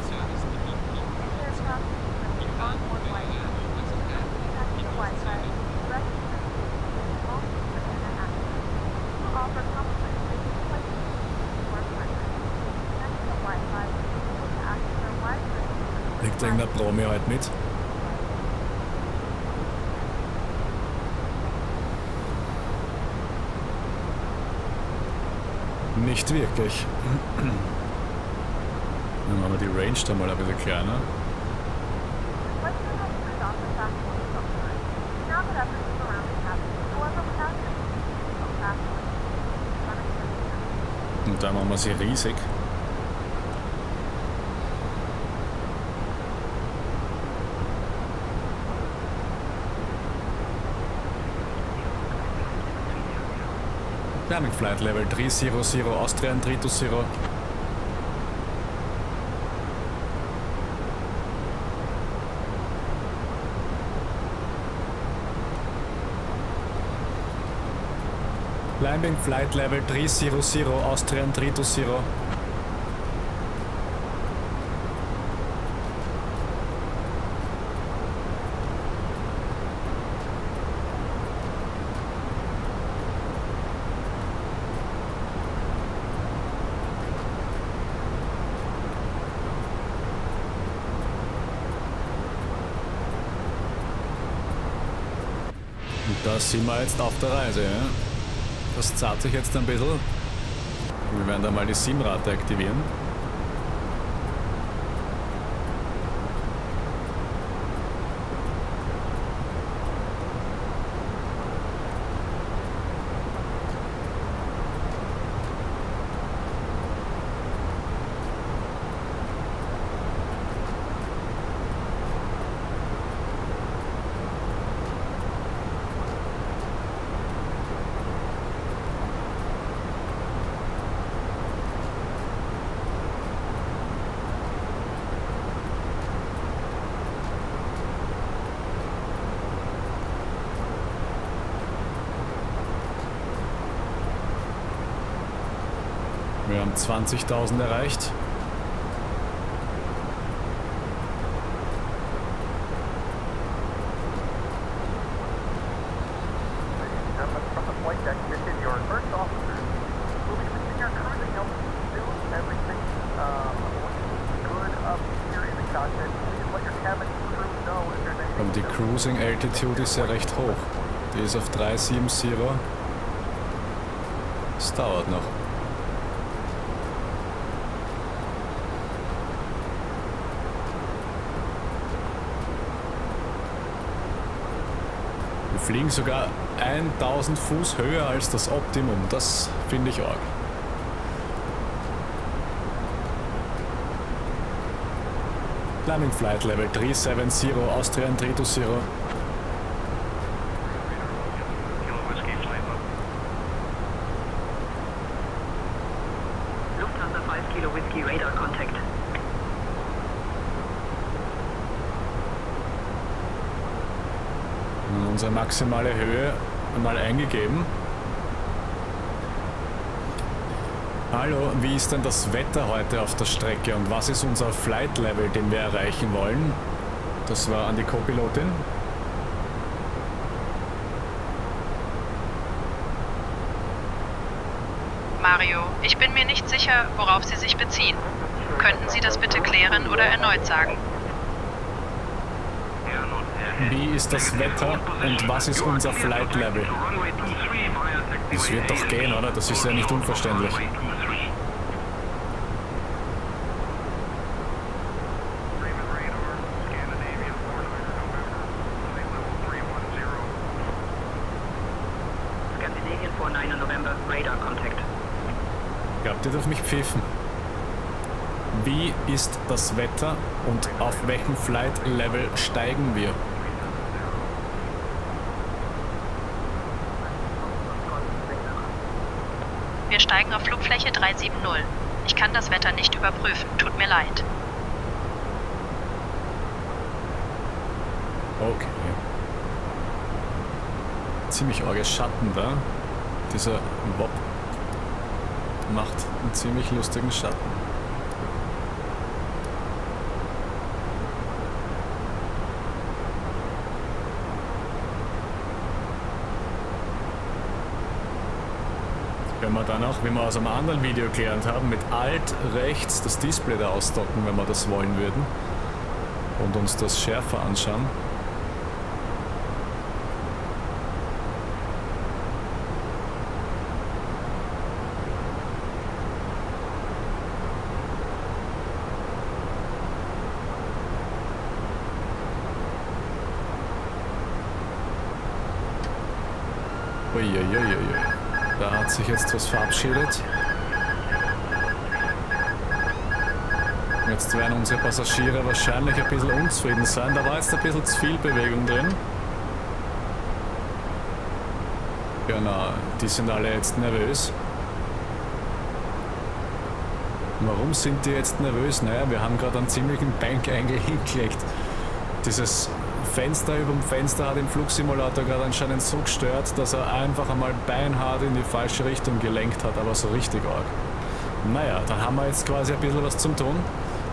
Speaker 1: Liegt irgendein Promi heute mit? Nicht wirklich. Dann machen wir die Range da mal ein bisschen kleiner. Und dann machen wir sie riesig. Climbing Flight Level 300 Austrian 320. Climbing Flight Level 300 Austrian 320. Da sind wir jetzt auf der Reise. Ja? Das zahlt sich jetzt ein bisschen. Wir werden da mal die SIM-Rate aktivieren. Wir haben 20.000 erreicht.
Speaker 8: From the flight deck, this is your first officer. We'll be reaching our cruising altitude soon. Everything looking good up here in the cockpit. Please let your cabin crew know if there's anything.
Speaker 1: Und die Cruising Altitude ist ja recht hoch. Die ist auf 370. Es dauert noch. Wir fliegen sogar 1000 Fuß höher als das Optimum. Das finde ich arg. Climbing Flight Level 370, Austrian 320.
Speaker 5: Lufthansa 5 Kilo Whiskey Radar Contact.
Speaker 1: Unsere maximale Höhe mal eingegeben. Hallo, wie ist denn das Wetter heute auf der Strecke und was ist unser Flight Level, den wir erreichen wollen? Das war an die Co-Pilotin.
Speaker 10: Mario, ich bin mir nicht sicher, worauf Sie sich beziehen. Könnten Sie das bitte klären oder erneut sagen?
Speaker 1: Wie ist das Wetter und was ist unser Flight Level? Das wird doch gehen, oder? Das ist ja nicht unverständlich.
Speaker 5: Scandinavian 49 November Radar Contact.
Speaker 1: Glaubt ihr, darf mich pfiffen? Wie ist das Wetter und auf welchem Flight Level steigen wir?
Speaker 10: Wir steigen auf Flugfläche 370. Ich kann das Wetter nicht überprüfen. Tut mir leid.
Speaker 1: Okay. Ziemlich arge Schatten da. Dieser Wop macht einen ziemlich lustigen Schatten. Wenn wir dann auch, wie wir aus einem anderen Video gelernt haben, mit Alt rechts das Display da ausdocken, wenn wir das wollen würden und uns das schärfer anschauen. Uiuiuiui. Da hat sich jetzt was verabschiedet. Jetzt werden unsere Passagiere wahrscheinlich ein bisschen unzufrieden sein. Da war jetzt ein bisschen zu viel Bewegung drin. Genau, die sind alle jetzt nervös. Warum sind die jetzt nervös? Naja, wir haben gerade einen ziemlichen Bank-Angle hingelegt. Dieses Fenster über dem Fenster hat im Flugsimulator gerade anscheinend so gestört, dass er einfach einmal beinhart in die falsche Richtung gelenkt hat, aber so richtig arg. Naja, dann haben wir jetzt quasi ein bisschen was zum tun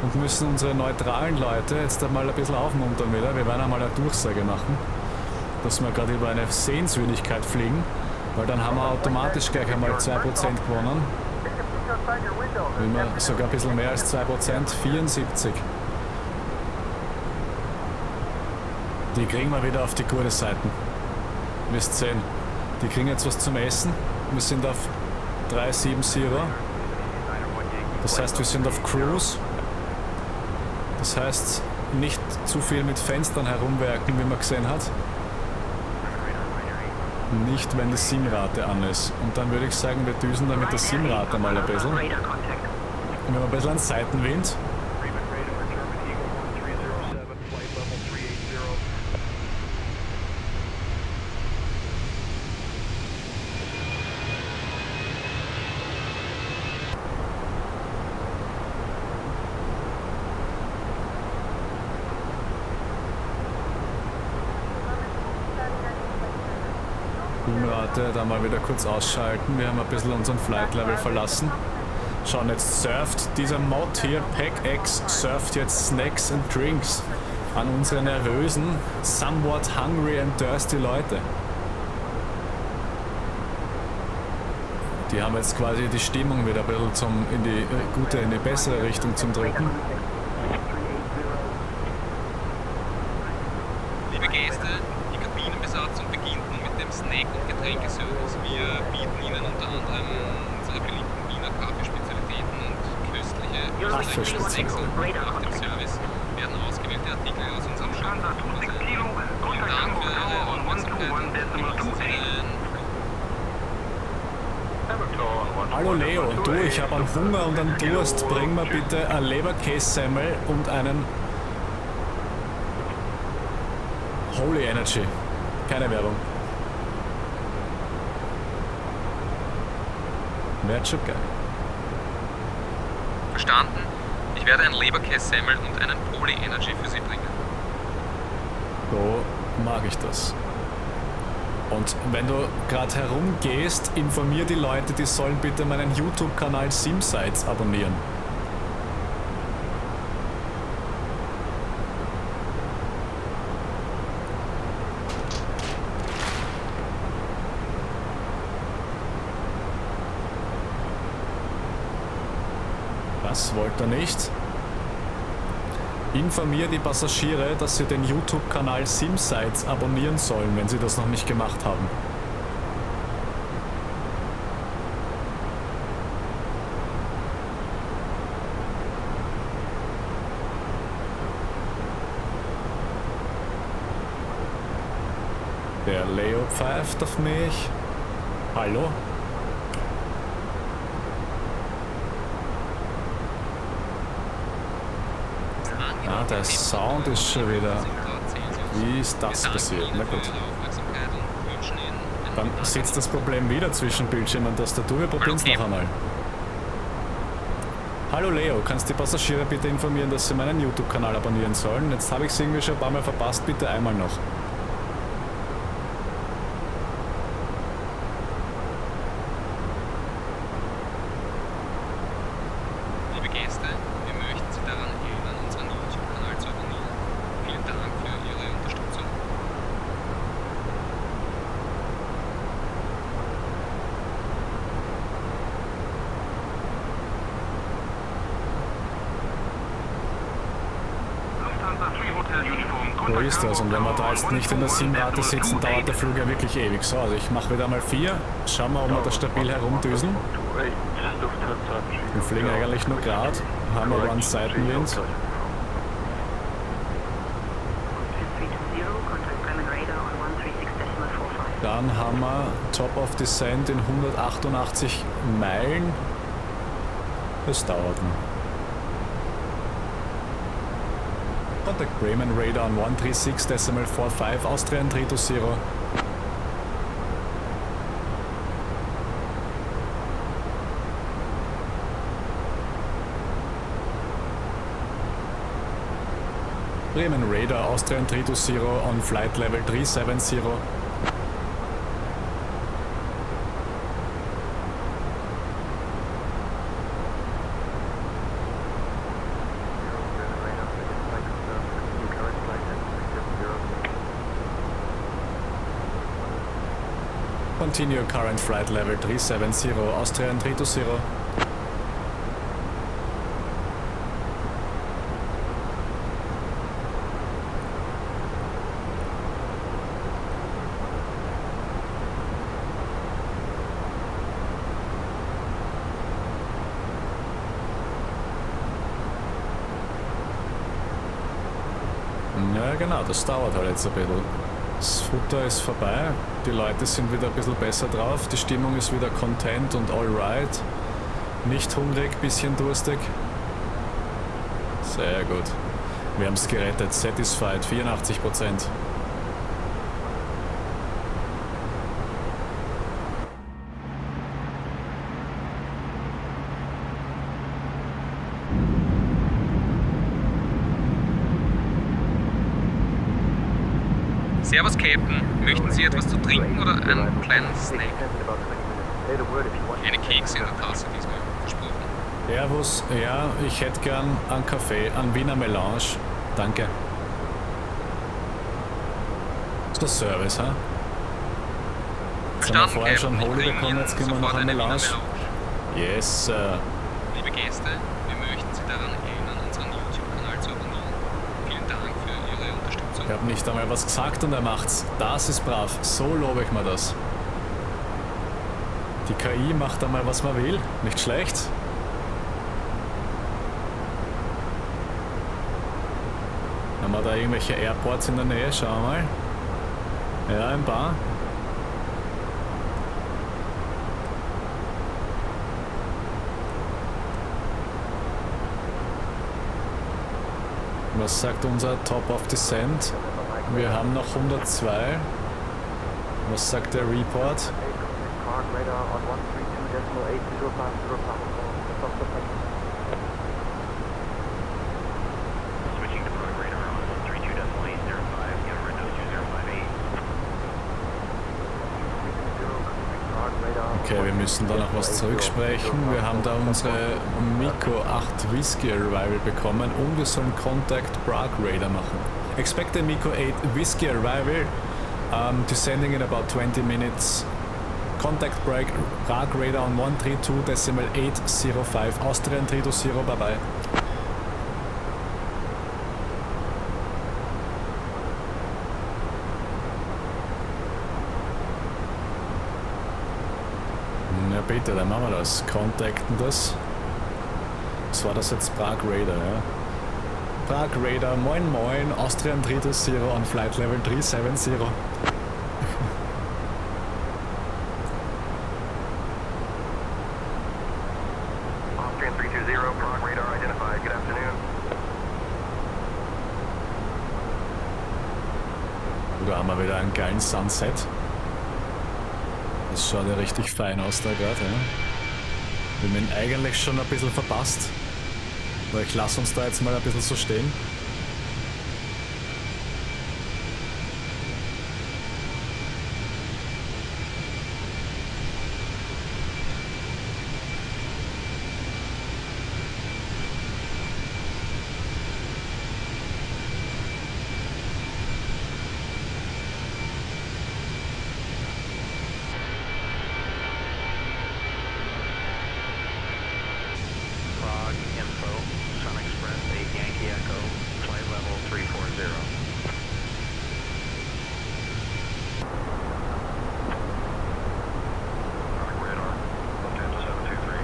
Speaker 1: und müssen unsere neutralen Leute jetzt einmal ein bisschen aufmuntern wieder. Wir werden einmal eine Durchsage machen, dass wir gerade über eine Sehenswürdigkeit fliegen, weil dann haben wir automatisch gleich einmal 2% gewonnen. Wenn wir sogar ein bisschen mehr als 2%, 74. Die kriegen wir wieder auf die gute Seiten. Ihr wisst sehen, die kriegen jetzt was zum Essen. Wir sind auf 370. Das heißt, wir sind auf Cruise. Das heißt, nicht zu viel mit Fenstern herumwerken, wie man gesehen hat. Nicht, wenn die SIM-Rate an ist. Und dann würde ich sagen, wir düsen da mit der SIM-Rate mal ein bisschen. Und wir haben ein bisschen einen Seitenwind. SIM-Rate da mal wieder kurz ausschalten. Wir haben ein bisschen unseren Flight Level verlassen. Schauen, jetzt surft dieser Mod hier, PackX, surft jetzt Snacks and Drinks an unsere nervösen, somewhat hungry and thirsty Leute. Die haben jetzt quasi die Stimmung wieder ein bisschen in die bessere Richtung zum Drücken.
Speaker 2: Liebe Gäste, die Kabinenbesatzung beginnt nun mit dem Snack- und Getränkeservice. Wir bieten Ihnen unter anderem unsere beliebten Wiener Kaffeespezialitäten und köstliche österreichische Snacks an. Nach dem Service werden ausgewählte Artikel aus unserem Shop versendet. Vielen Dank für Ihre Aufmerksamkeit und genießen Sie den
Speaker 1: Hallo Leo, du, ich habe einen Hunger und einen Durst. Bring mir bitte ein Leberkässemmel und einen Holy Energy. Keine Werbung. Wäre schon geil.
Speaker 2: Verstanden? Ich werde ein Leberkässemmel und einen Poly Energy für Sie bringen.
Speaker 1: So mag ich das. Und wenn du gerade herumgehst, informier die Leute, die sollen bitte meinen YouTube-Kanal SimSites abonnieren. Was wollte er nicht? Informier die Passagiere, dass sie den YouTube-Kanal SimSites abonnieren sollen, wenn sie das noch nicht gemacht haben. Der Leo pfeift auf mich. Hallo? Ah, der Sound ist schon wieder... Wie ist das passiert? Na gut. Dann sitzt das Problem wieder zwischen Bildschirm und Tastatur. Wir probieren es noch einmal. Hallo Leo, kannst die Passagiere bitte informieren, dass sie meinen YouTube-Kanal abonnieren sollen? Jetzt habe ich es irgendwie schon ein paar Mal verpasst. Bitte einmal noch. So ist das. Und wenn wir da jetzt nicht in der Simrate sitzen, dauert der Flug ja wirklich ewig. So, also ich mache wieder mal 4. Schauen wir, ob wir da stabil herumdüsen. Wir fliegen eigentlich nur gerade. Haben wir aber einen Seitenwind. Dann haben wir Top of Descent in 188 Meilen. Das dauert noch. Contact Bremen Radar on 136.45 Austrian 320. Bremen Radar Austrian 320 on flight level 370. Continue current flight level 370, Austrian 320. Ja genau, das dauert halt jetzt ein bisschen. Das Futter ist vorbei, die Leute sind wieder ein bisschen besser drauf, die Stimmung ist wieder content und alright. Nicht hungrig, bisschen durstig. Sehr gut. Wir haben es gerettet, satisfied, 84%.
Speaker 2: Servus Captain, möchten Sie etwas zu trinken oder einen kleinen Snack? Eine Kekse in der Tasse diesmal, versprochen.
Speaker 1: Servus, ja, ich hätte gern einen Kaffee, einen Wiener Melange. Danke. Ist der Service, ha? Jetzt haben wir vorher schon Holy bekommen, jetzt gehen wir noch einen Melange. Yes, Sir.
Speaker 2: Liebe Gäste, wir möchten Sie daran erinnern, unseren YouTube-Kanal zu abonnieren. Vielen Dank für Ihre Unterstützung.
Speaker 1: Ich habe nicht einmal was gesagt und er macht's. Das ist brav, so lobe ich mir das. Die KI macht einmal, was man will, nicht schlecht. Haben wir da irgendwelche Airports in der Nähe? Schauen wir mal. Ja, ein paar. Was sagt unser Top of Descent? Wir haben noch 102. Was sagt der Report? Okay, wir müssen da noch was zurücksprechen. Wir haben da unsere Miko 8 Whiskey Arrival bekommen und wir sollen Contact Prague Radar machen. Expect the Miko 8 Whiskey Arrival, descending in about 20 minutes. Contact Prague Radar on 132.805, Austrian 320, bye bye. Ja bitte, dann machen wir das. Contacten das. Was war das jetzt? Prague Radar, ja. Prague Radar, moin moin, Austrian 320 on Flight Level 370.
Speaker 9: Austrian 320, Prague radar identified. Good afternoon.
Speaker 1: Da haben wir wieder einen geilen Sunset. Das schaut ja richtig fein aus da gerade, ja. Wir haben ihn eigentlich schon ein bisschen verpasst. Aber ich lasse uns da jetzt mal ein bisschen so stehen.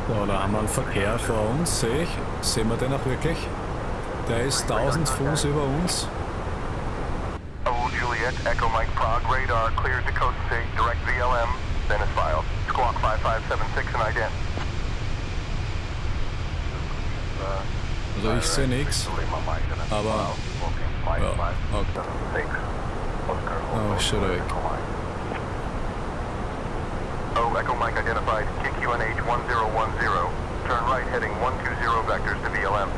Speaker 1: So, da haben wir einen Verkehr vor uns, sehe ich. Sehen wir den auch wirklich? Der ist 1000 Fuß über uns.
Speaker 9: Oh, Juliet, Echo Mike Prague radar cleared to code 6, direct VLM, then is filed. Squawk 5576 and ident.
Speaker 1: Also ich sehe nichts, aber ja, okay. Oh, shit, weg.
Speaker 9: Oh, Echo Mike identified, KQNH 1010. Turn right heading 120 vectors to VLM.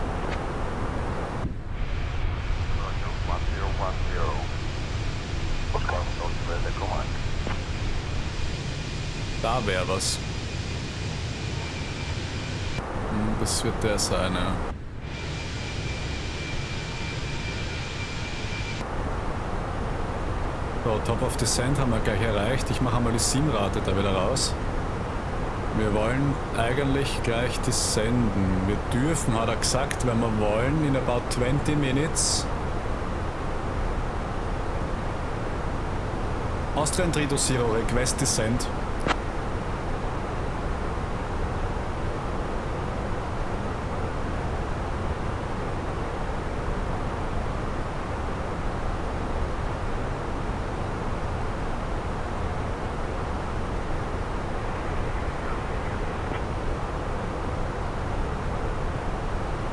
Speaker 9: 1010.
Speaker 1: Da wäre was. Das wird der sein, ja. So, Top of Descent haben wir gleich erreicht. Ich mache einmal die SIM-Rate da wieder raus. Wir wollen eigentlich gleich descenden. Wir dürfen, hat er gesagt, wenn wir wollen, in about 20 minutes. Austrian 320, request descent.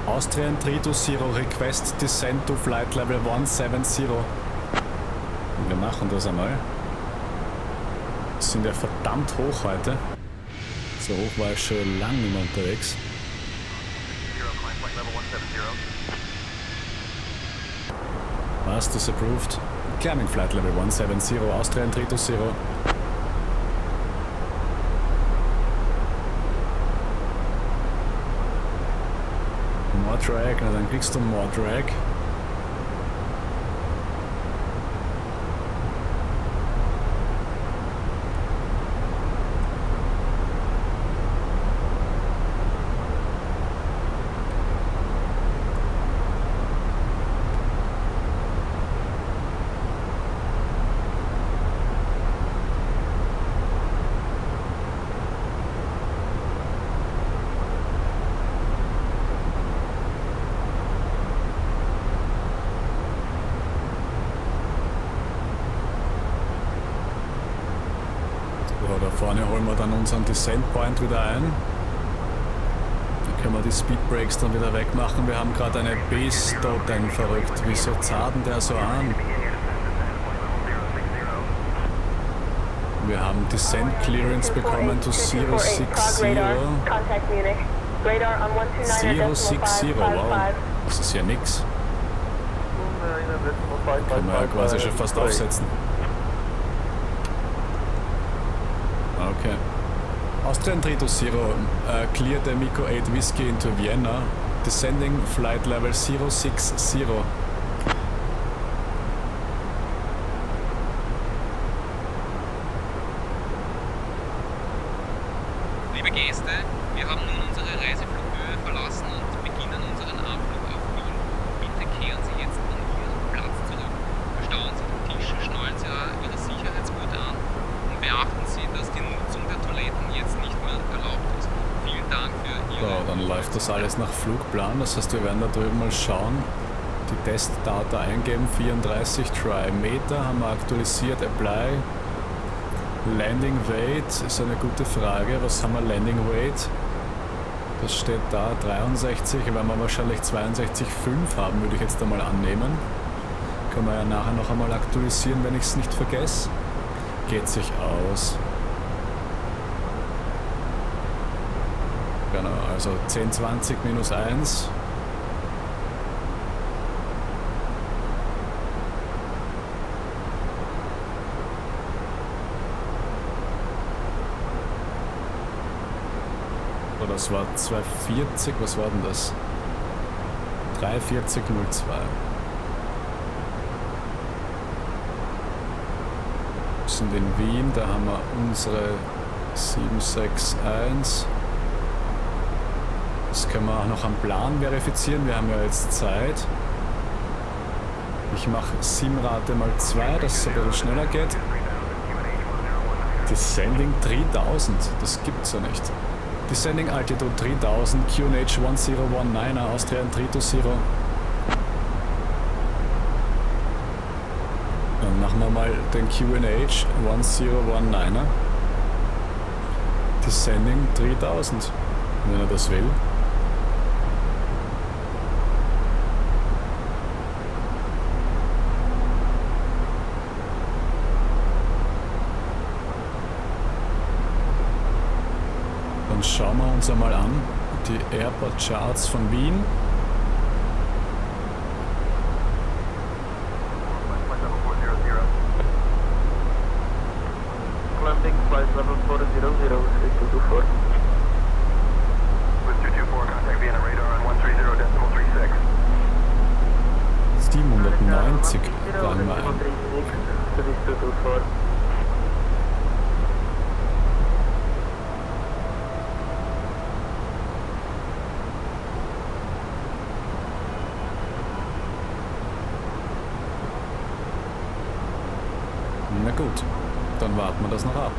Speaker 1: Austrian 320, request descent to flight level 170. Wir machen das einmal. Wir sind ja verdammt hoch heute. So hoch war ich schon lange nicht mehr unterwegs. Was? Disapproved? Climbing flight level 170, Austrian 320. More Drag, na dann kriegst du More Drag. Da vorne holen wir dann unseren Descent Point wieder ein. Da können wir die Speed Brakes dann wieder wegmachen. Wir haben gerade eine Base Totem verrückt. Wieso zaden der so an? Wir haben Descent Clearance bekommen to 060. 060, wow. Das ist ja nix. Können wir ja quasi schon fast aufsetzen. Okay. Austrian 320, clear the Miko 8 Whiskey into Vienna, descending flight level 060.
Speaker 2: Liebe Gäste, wir haben nun unsere Reiseflughöhe verlassen und beginnen unseren Abflug auf Wien. Bitte kehren Sie jetzt an Ihren Platz zurück. Verstauen Sie den Tisch, schnallen Sie Ihre Sicherheitsgurte an und beachten Sie, dass die Nutzung der Toiletten jetzt nicht mehr erlaubt ist. Vielen Dank für Ihre...
Speaker 1: So, dann läuft das alles nach Flugplan, das heißt wir werden da drüben mal schauen. Die Testdata eingeben, 34 Try Meter haben wir aktualisiert, Apply. Landing Weight ist eine gute Frage. Was haben wir Landing Weight? Das steht da 63, werden wir wahrscheinlich 62,5 haben, würde ich jetzt einmal annehmen. Können wir ja nachher noch einmal aktualisieren, wenn ich es nicht vergesse. Geht sich aus. Genau, also 10,20 minus 1. Das war 240, was war denn das? 340,02. Wir sind in Wien, da haben wir unsere 761. Das können wir auch noch am Plan verifizieren, wir haben ja jetzt Zeit. Ich mache Simrate mal 2, dass es ein bisschen schneller geht. Descending 3000, das gibt's ja nicht. Descending Altitude 3000, QNH 1019er, Austrian 320. Dann machen wir mal den QNH 1019er. Descending 3000, wenn er das will. Dann schauen wir uns einmal an, die Airport Charts von Wien.
Speaker 6: Landing flight level 400, 3224.
Speaker 9: With 224, contact Vienna radar on 130.36.
Speaker 1: 790 tragen wir ein.
Speaker 6: 3224.
Speaker 1: Na gut, dann warten wir das noch ab.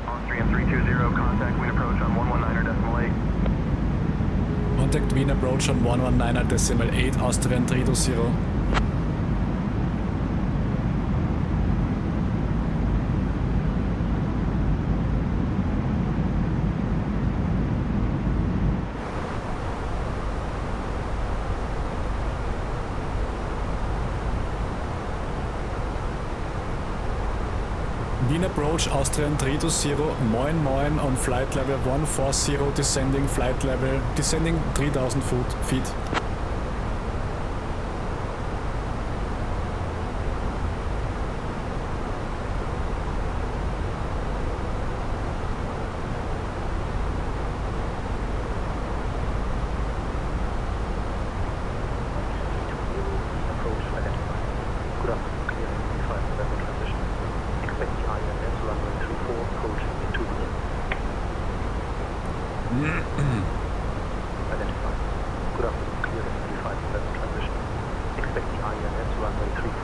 Speaker 9: Austrian 320, contact Wien approach on 119.8.
Speaker 1: Contact Wien approach on 119.8, Austrian 320. Wien approach Austrian 320, moin moin on flight level 140, descending flight level, descending 3000 feet.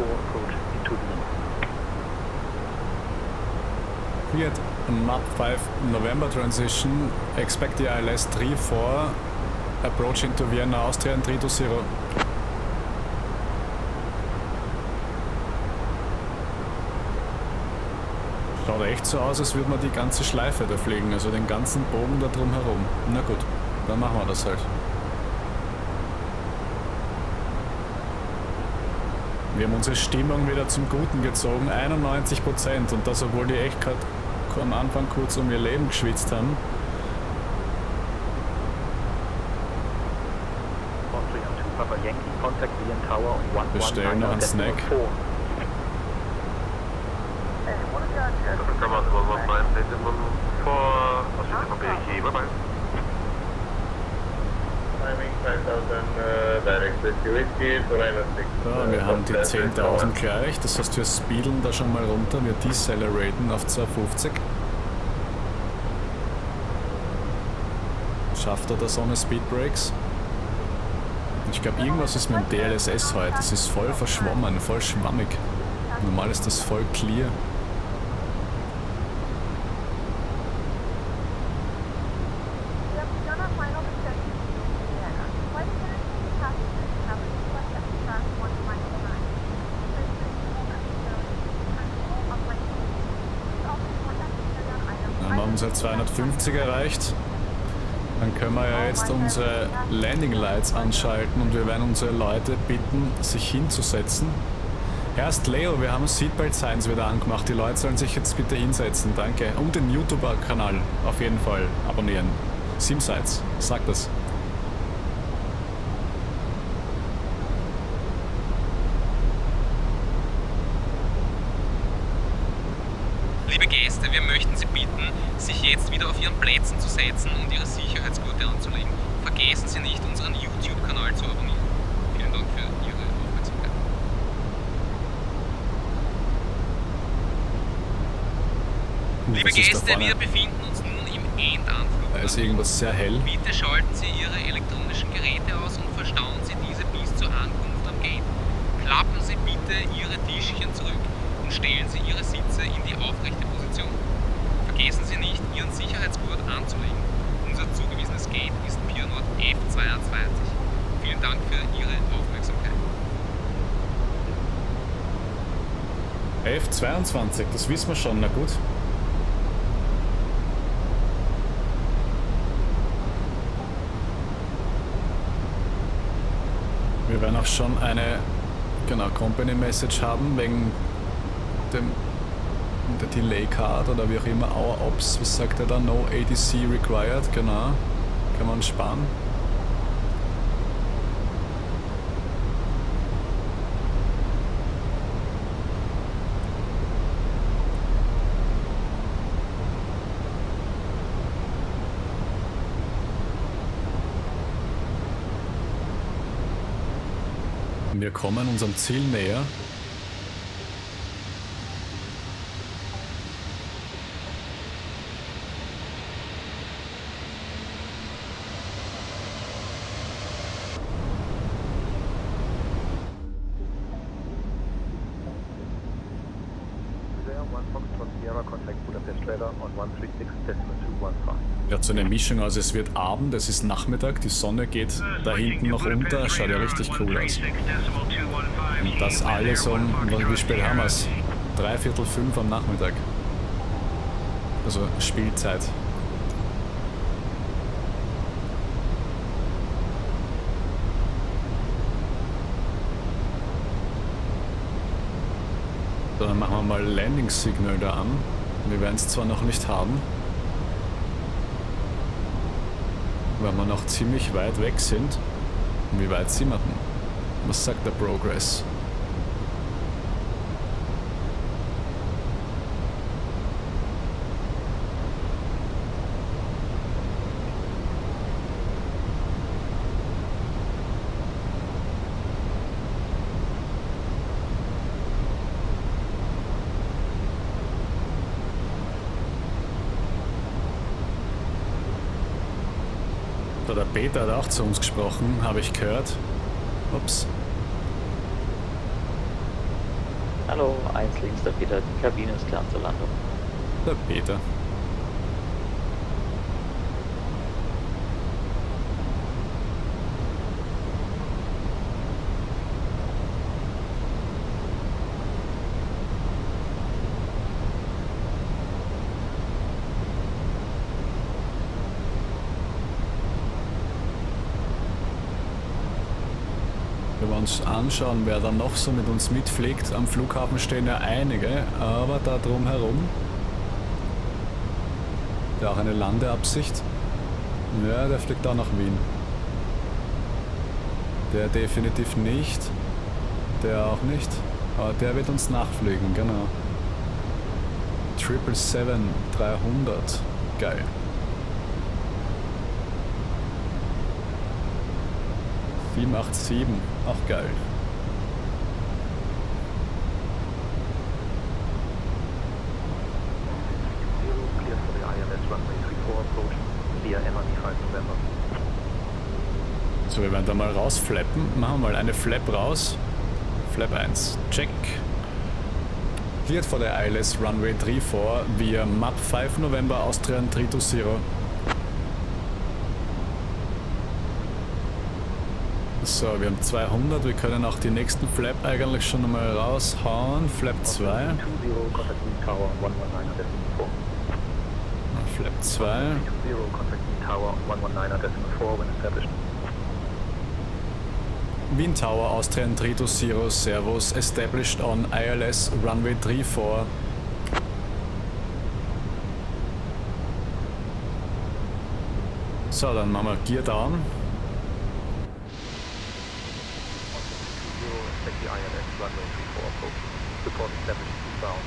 Speaker 6: approach into Vienna.
Speaker 1: Cleared MAP 5 November transition. Expect the ILS 34. Approach into Vienna, Austrian 320. Schaut echt so aus, als würde man die ganze Schleife da fliegen, also den ganzen Bogen da drum herum. Na gut, dann machen wir das halt. Wir haben unsere Stimmung wieder zum Guten gezogen, 91%, und das, obwohl die echt gerade am Anfang kurz um ihr Leben geschwitzt haben. Wir stellen noch einen Snack. So, wir haben die 10.000 gleich, das heißt wir speeden da schon mal runter, wir deceleraten auf 250. Schafft er das ohne Speedbrakes? Ich glaube, irgendwas ist mit dem DLSS heute, das ist voll verschwommen, voll schwammig. Normal ist das voll clear. Dann haben wir unsere 250 erreicht. Dann können wir ja jetzt unsere Landing Lights anschalten und wir werden unsere Leute bitten, sich hinzusetzen. Erst Leo, wir haben Seatbelt Signs wieder angemacht. Die Leute sollen sich jetzt bitte hinsetzen, danke. Und den YouTuber-Kanal auf jeden Fall abonnieren. Simsites, sag das.
Speaker 2: Liebe Gäste, wir möchten Sie bitten, sich jetzt wieder auf Ihren Plätzen zu setzen und Ihre Sicherheitsgurte anzulegen. Vergessen Sie nicht, unseren YouTube-Kanal zu abonnieren. Vielen Dank für Ihre Aufmerksamkeit. Liebe Gäste, wir befinden uns nun im Endanflug.
Speaker 1: Da ist irgendwas sehr hell.
Speaker 2: Bitte schalten Sie Ihre elektronischen Geräte aus und verstauen Sie diese bis zur Ankunft am Gate. Klappen Sie bitte Ihre Tischchen zurück und stellen Sie Ihre Sitze in die aufrechte Position. Vergessen Sie nicht, Ihren Sicherheitsgurt anzulegen. Unser zugewiesenes Gate ist Pier Nord F22. Vielen Dank für Ihre Aufmerksamkeit.
Speaker 1: F22, das wissen wir schon, na gut. Wir werden auch schon eine Company Message haben wegen der Delay Card oder wie auch immer, Our Ops, was sagt er da? No ADC required, genau. Kann man sparen. Wir kommen unserem Ziel näher. Ja, so eine Mischung aus, es wird Abend, es ist Nachmittag, die Sonne geht da hinten noch unter, schaut ja richtig cool aus. Und das alles wie spät haben wir es? 3:45 am Nachmittag. Also Spielzeit. So, dann machen wir mal Landing Signal da an. Wir werden es zwar noch nicht haben, weil wir noch ziemlich weit weg sind. Wie weit sind wir denn? Was sagt der Progress? Der Peter hat auch zu uns gesprochen, habe ich gehört. Ups.
Speaker 3: Hallo, 1 links der Peter, die Kabine ist klar zur Landung.
Speaker 1: Der Peter. Wenn wir uns anschauen, wer da noch so mit uns mitfliegt, am Flughafen stehen ja einige, aber da drumherum, ja auch eine Landeabsicht, ja, der fliegt auch nach Wien. Der definitiv nicht, der auch nicht, aber der wird uns nachfliegen, genau. 777-300, geil. (787), auch geil.
Speaker 8: Clear for the ILS runway 34 approach via MRV 5 November.
Speaker 1: So, wir werden da mal rausflappen. Machen wir mal eine Flap raus. Flap 1, check. Cleared for the ILS Runway 34 via MAP 5 November Austrian 320. So, wir haben 200, wir können auch die nächsten Flap eigentlich schon einmal raushauen. Flap 2. Flap 2. Wien Tower Austrian 320, Servus, established on ILS Runway 34. So, dann machen wir Gear Down.
Speaker 8: The ILS runway 34 approach. Report established eastbound.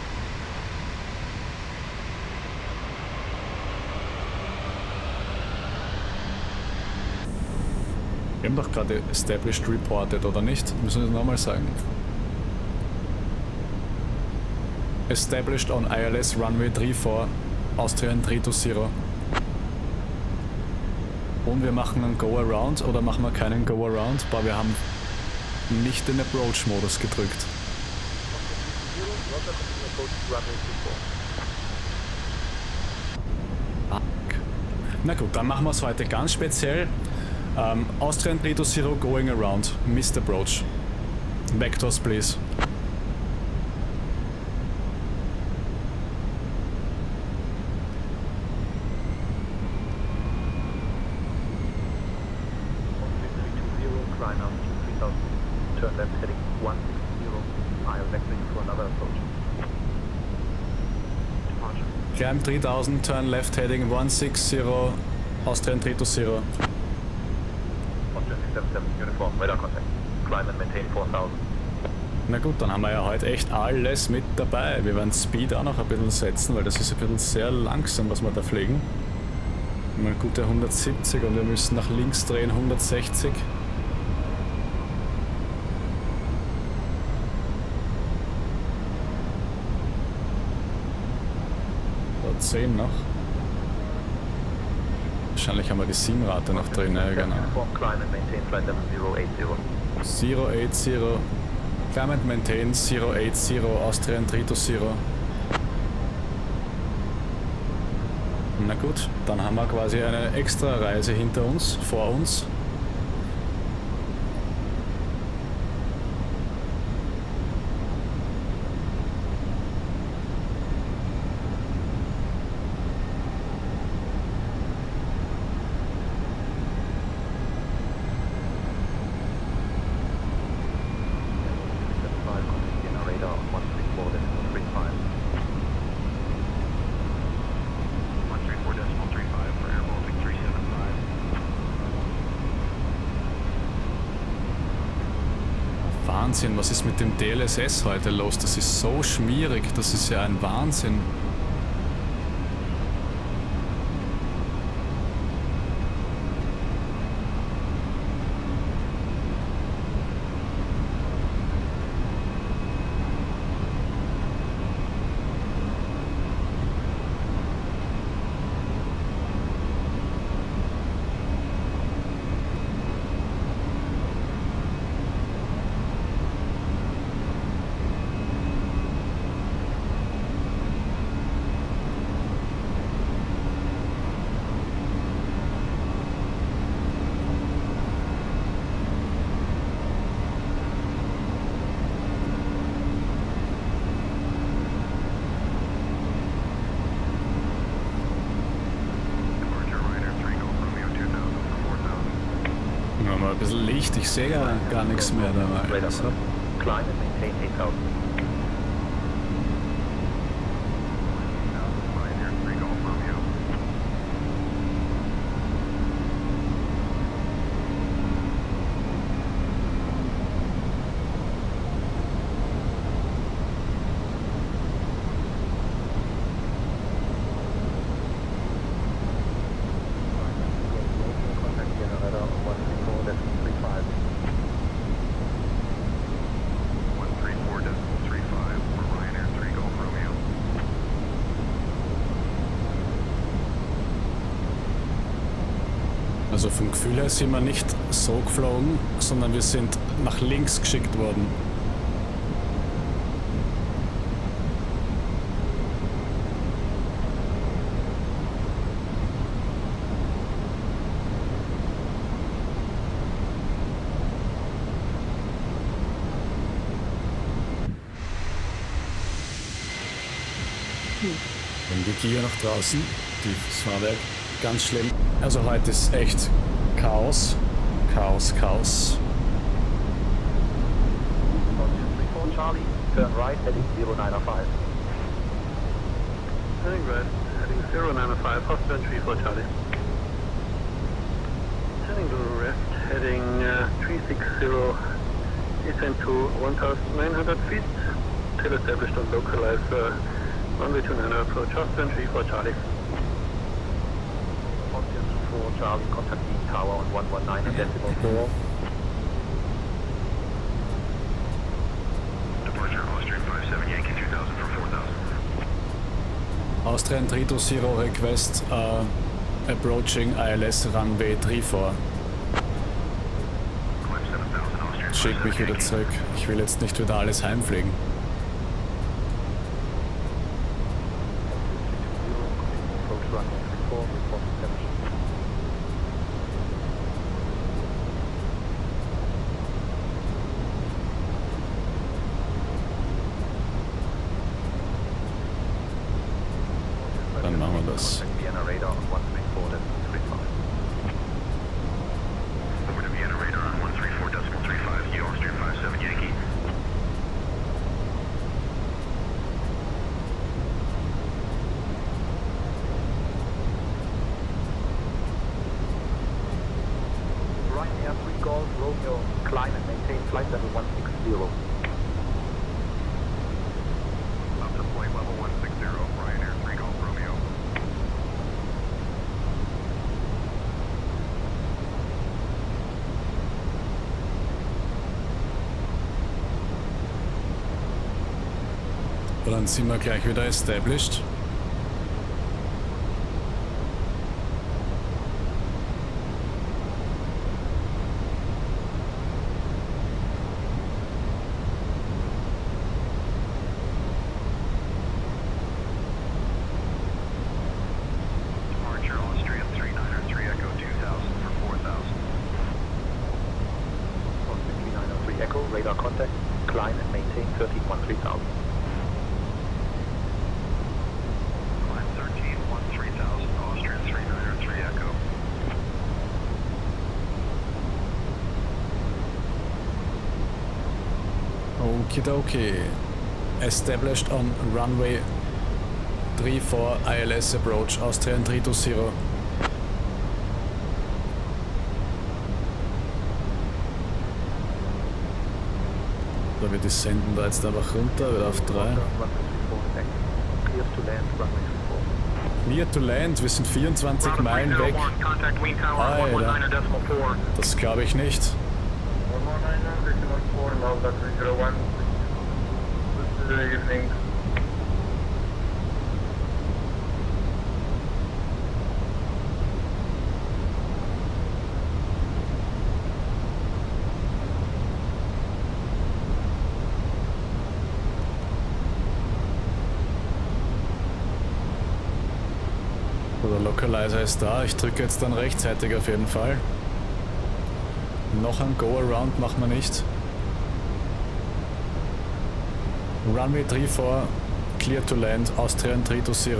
Speaker 1: Wir haben doch gerade established reported, oder nicht? Müssen wir es nochmal sagen. Established on ILS Runway 34, Austrian 320. Und wir machen einen Go-Around oder machen wir keinen Go-Around? Boah, wir haben nicht den Approach-Modus gedrückt. Na gut, dann machen wir es heute ganz speziell. Austrian 320 going around, missed approach. Vectors please.
Speaker 8: Turn left heading 160, IL vectoring for another approach. Departure.
Speaker 1: Climb 3000, turn left heading 160, Austrian 320.
Speaker 8: Austrian 677 uniform, radar contact. Climb and maintain 4000.
Speaker 1: Na gut, dann haben wir ja heute echt alles mit dabei. Wir werden Speed auch noch ein bisschen setzen, weil das ist ein bisschen sehr langsam, was wir da fliegen. Mal gute 170 und wir müssen nach links drehen 160. Da 10 noch. Wahrscheinlich haben wir die Sim-Rate noch drin, ja genau.
Speaker 8: Climb and maintain flight level 080.
Speaker 1: 080, climb and maintain 080, Austrian 320. Na gut, dann haben wir quasi eine extra Reise hinter uns, vor uns. Wahnsinn, was ist mit dem DLSS heute los? Das ist so schmierig, das ist ja ein Wahnsinn. ein bisschen Licht, ich sehe ja gar nichts mehr da.
Speaker 6: Radar contact. Climb and maintain 8000.
Speaker 1: Also vom Gefühl her sind wir nicht so geflogen, sondern wir sind nach links geschickt worden. Und die Gier nach draußen, das Fahrwerk, ganz schlimm. Also heute ist echt Chaos, Chaos, Chaos.
Speaker 6: Charlie, turn right, heading 095.
Speaker 11: Turning right, heading 095, hot turn 34 Charlie. Turning to the left, heading 360, descend to 1,900 feet, till established on localize runway 29 approach, hot turn 34 Charlie.
Speaker 6: On 4 Charlie, contact the tower on 119 decimal 4.
Speaker 1: Austrian 320 request approaching ILS runway 34. Schick mich wieder zurück. Ich will jetzt nicht wieder alles heimfliegen. Dann machen wir das.
Speaker 9: Vienna radar on 134.35. Over to Vienna radar on 134.35, you Austrian 57 Yankee.
Speaker 6: Ryanair 3 Golf Romeo, climb and maintain flight level 160.
Speaker 9: Up to flight level 160, Ryanair 3 Golf Romeo.
Speaker 1: Und dann sind wir gleich wieder established.
Speaker 9: Departure Austrian 393 Echo 2000 for 4,000.
Speaker 6: On 393 Echo, radar contact, climb and maintain 13,3000.
Speaker 9: Climb 13,3000, Austrian 393 Echo.
Speaker 1: Okidoki. Established on runway 34 ILS approach, Austrian 320. So, wir descenden da jetzt einfach runter, wieder auf 3.
Speaker 6: Runway 34 clear to land, runway 34.
Speaker 1: Clear to land, wir sind 24 Meilen weg.
Speaker 8: Contact Wing Tower
Speaker 1: Alter,
Speaker 8: 119.4.
Speaker 1: das glaube ich nicht.
Speaker 8: 119.4, Malta 301. Good evening.
Speaker 1: So, der Localizer ist da, ich drücke jetzt dann rechtzeitig auf jeden Fall. Noch ein Go-Around machen wir nicht. Runway 34, clear to land, Austrian 320.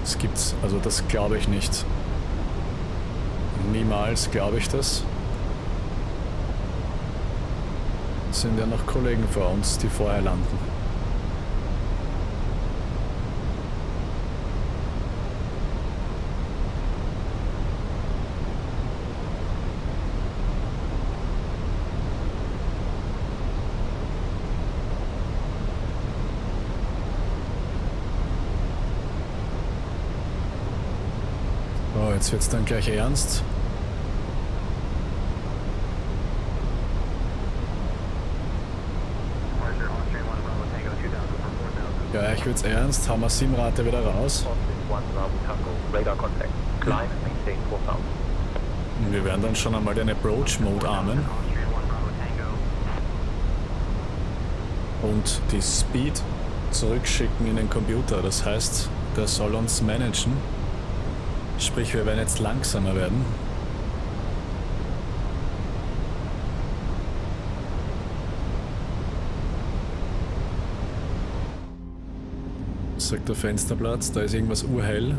Speaker 1: Das gibt's, also das glaube ich nicht. Niemals glaube ich das. Es sind ja noch Kollegen vor uns, die vorher landen. Oh, jetzt wird's dann gleich ernst. Ja, ich wird's ernst. Haben wir Simrate wieder raus. Und wir werden dann schon einmal den Approach-Mode armen. Und die Speed zurückschicken in den Computer. Das heißt, der soll uns managen. Sprich, wir werden jetzt langsamer werden. Sagt der Fensterplatz, da ist irgendwas urhell.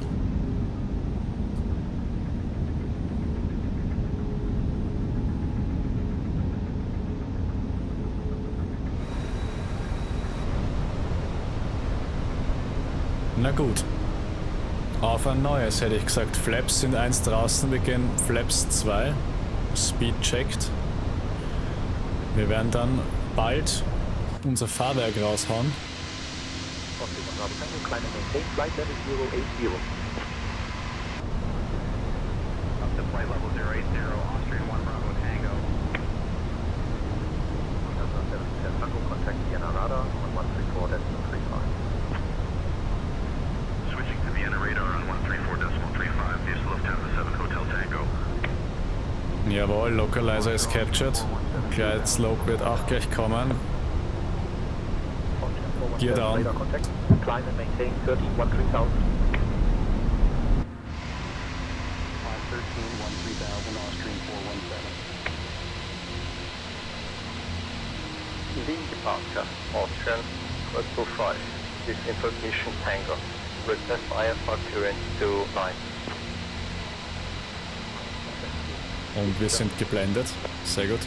Speaker 1: Na gut. Auf ein neues hätte ich gesagt. Flaps sind 1 draußen, wir gehen Flaps 2. Speed checkt. Wir werden dann bald unser Fahrwerk raushauen. Jawohl, Localizer ist captured. Glide-Slope wird auch gleich kommen. Gear down.
Speaker 11: Lead departure, Austrian 1225, is information Tango. Request IFR current to 9.
Speaker 1: Und wir sind geblendet. Sehr gut.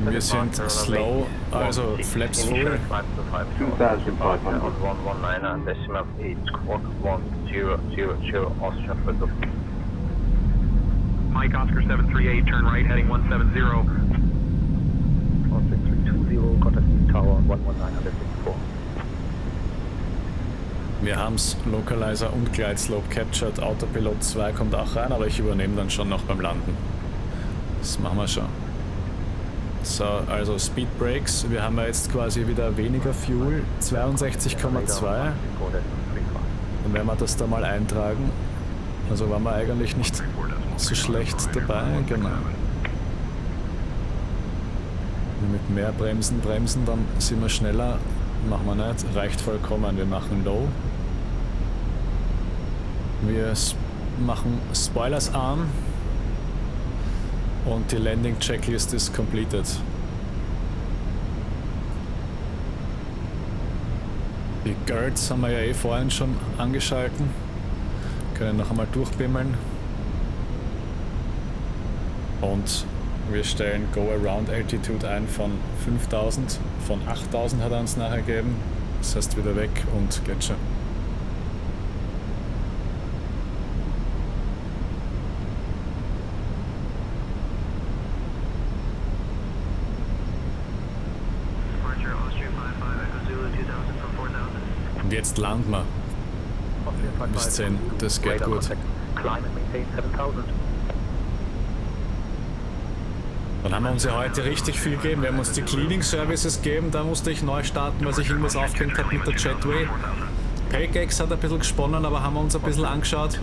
Speaker 1: Wir sind slow, also Flaps full.
Speaker 11: 2500 Austrian Flight.
Speaker 8: Mike Oscar 738, turn right, heading 170.
Speaker 11: Austrian 320, contact tower 11964.
Speaker 1: Wir haben's, Localizer und Glide-Slope captured. Autopilot 2 kommt auch rein, aber ich übernehme dann schon noch beim Landen. Das machen wir schon. So, also Speed Brakes. Wir haben ja jetzt quasi wieder weniger Fuel. 62,2. Dann werden wir das da mal eintragen. Also waren wir eigentlich nicht so schlecht dabei. Genau. Mit mehr bremsen, dann sind wir schneller. Machen wir nicht. Reicht vollkommen. Wir machen Low. Wir machen Spoilers an. Und die Landing Checklist ist completed. Die Girls haben wir ja vorhin schon angeschalten. Können noch einmal durchbimmeln. Und wir stellen Go Around Altitude ein von 5000. Von 8000 hat er uns nachher gegeben. Das heißt wieder weg und geht schon. Und jetzt landen wir. Bis 10, das geht gut. Dann haben wir uns ja heute richtig viel gegeben. Wir haben uns die Cleaning Services gegeben, da musste ich neu starten, weil sich irgendwas aufgehängt hat mit der Jetway. Pancakes hat ein bisschen gesponnen, aber haben wir uns ein bisschen angeschaut.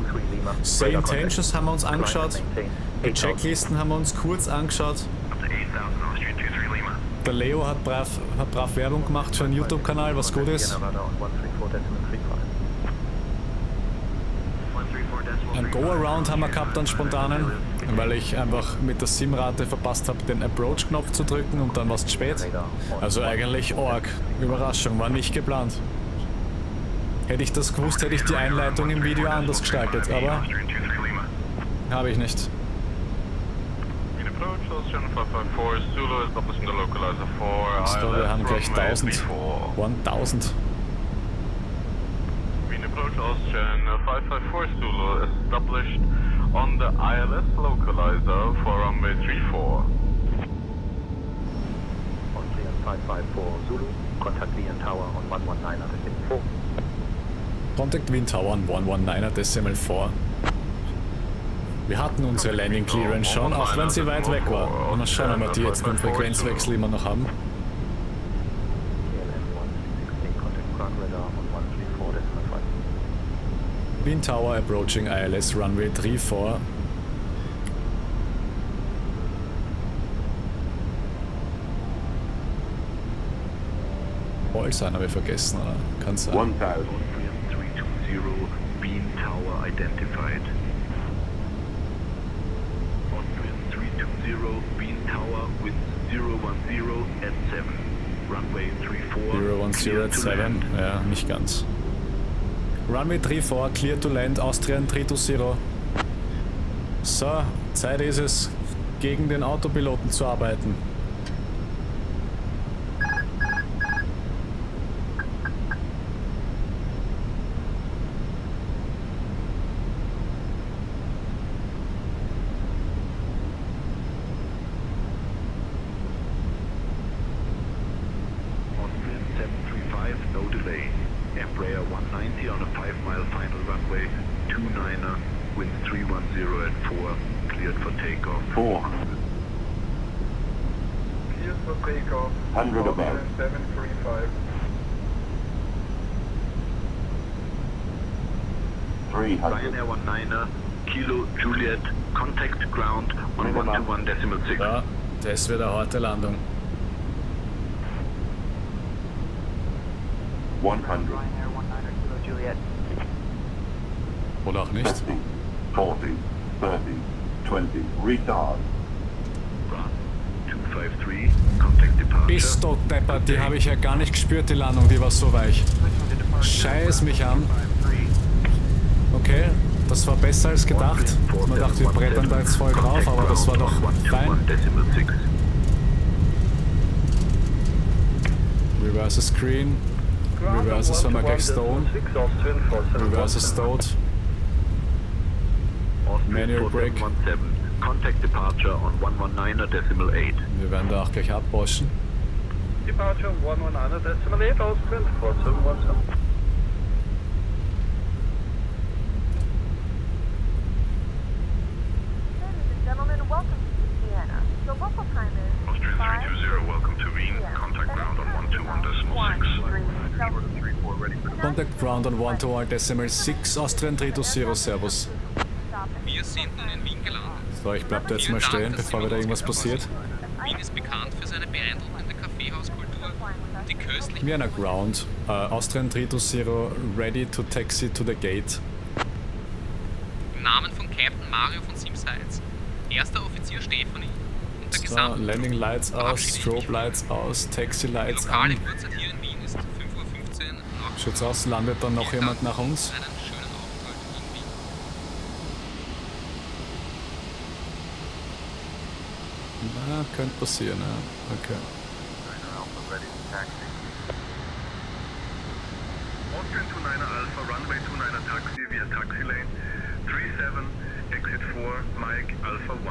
Speaker 1: Say Intentions haben wir uns angeschaut. Die Checklisten haben wir uns kurz angeschaut. Der Leo hat brav Werbung gemacht für einen YouTube-Kanal, was gut ist. Ein Go-Around haben wir gehabt, einen spontanen, weil ich einfach mit der Simrate verpasst habe, den Approach-Knopf zu drücken und dann war es zu spät. Also eigentlich arg. Überraschung, war nicht geplant. Hätte ich das gewusst, hätte ich die Einleitung im Video anders gestaltet, aber habe ich nicht. Ich glaube, wir haben gleich 1000. 1000.
Speaker 9: Approach Austrian 554 Zulu established on the ILS localizer for runway 34.
Speaker 6: Austrian 554 Zulu, contact Wind Tower on 119.4.
Speaker 1: Contact Wind Tower on 119.4. Wir hatten unsere Landing Clearance schon, auch wenn sie weit weg war. Und mal schauen, ob wir die jetzt beim Frequenzwechsel immer noch haben. Wind Tower approaching ILS runway 34. Bolzan habe ich vergessen, oder? Kann sein.
Speaker 9: 1000. 320, Beam Tower identified. 320, Beam Tower with 010 at 7. Runway 34.
Speaker 1: 010 at 7, ja, nicht ganz. Runway 34, clear to land, Austrian 320. So, Zeit ist es, gegen den Autopiloten zu arbeiten.
Speaker 9: Embraer 190 on a 5-mile final runway, 29er, wind 310 at 4, cleared for takeoff. 400.
Speaker 8: Cleared for takeoff.
Speaker 9: 100 above.
Speaker 8: 735.
Speaker 9: 300. Ryanair 19er, Kilo Juliet, contact ground on 121.6.
Speaker 1: Ja, das wird eine harte Landung.
Speaker 9: 100.
Speaker 1: Oder auch nicht.
Speaker 9: 50, 40, 30, 20, retard. 253, contact departure.
Speaker 1: Bist du deppert, die habe ich ja gar nicht gespürt, die Landung, die war so weich. Scheiß mich an. Okay, das war besser als gedacht. Man dachte, wir brettern da jetzt voll drauf, aber das war doch fein. Reverse screen. Reverses wenn wir gleich stone. Reverse stowed. Manual brake.
Speaker 9: Contact departure on 119.8.
Speaker 1: Wir werden da auch gleich abboschen.
Speaker 6: Departure 119.8, Austrian 4717.
Speaker 7: Ladies and gentlemen, welcome to Vienna. The local time is
Speaker 9: Austrian 320, welcome to Wien. Contact ground on 121.6.
Speaker 1: Contact ground on 121.6, Austrian 320, Servus.
Speaker 2: Wir sind nun in Wien gelandet.
Speaker 1: So, ich bleib da jetzt mal stehen, bevor wieder irgendwas passiert.
Speaker 2: Wien ist bekannt für seine beeindruckende Kaffeehauskultur und die köstlichen...
Speaker 1: Vienna ground, Austrian 320, ready to taxi to the gate.
Speaker 2: Im Namen von Captain Mario von Sims Heights, erster Offizier Stephanie und der
Speaker 1: So,
Speaker 2: gesamten
Speaker 1: Landing
Speaker 2: Crew
Speaker 1: Lights aus, Strobe Lights aus, Taxi
Speaker 2: Die
Speaker 1: Lights
Speaker 2: lokale
Speaker 1: an.
Speaker 2: Uhrzeit hier in Wien ist 5:15 Uhr.
Speaker 1: Schaut's aus, landet dann noch jemand nach uns?
Speaker 2: Einen schönen Aufenthalt in Wien.
Speaker 1: Na, könnte passieren, ja. Okay.
Speaker 9: Austrian 29er Alpha, runway 29er taxi via taxi lane 37, exit 4, Mike Alpha 1.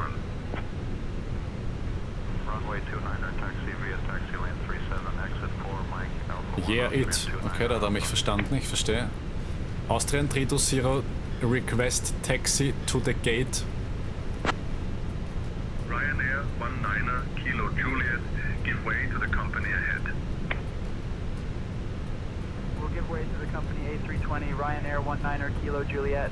Speaker 9: Runway 29er taxi via taxi lane 37, exit 4, Mike Alpha 1.
Speaker 1: Yeah, it. Okay, da hat er mich verstanden, ich verstehe. Austrian 320, request taxi to the gate.
Speaker 9: Ryanair 19er, Kilo Juliet, give way to the company ahead.
Speaker 8: We'll give way to the company A320, Ryanair 19er, Kilo Juliet.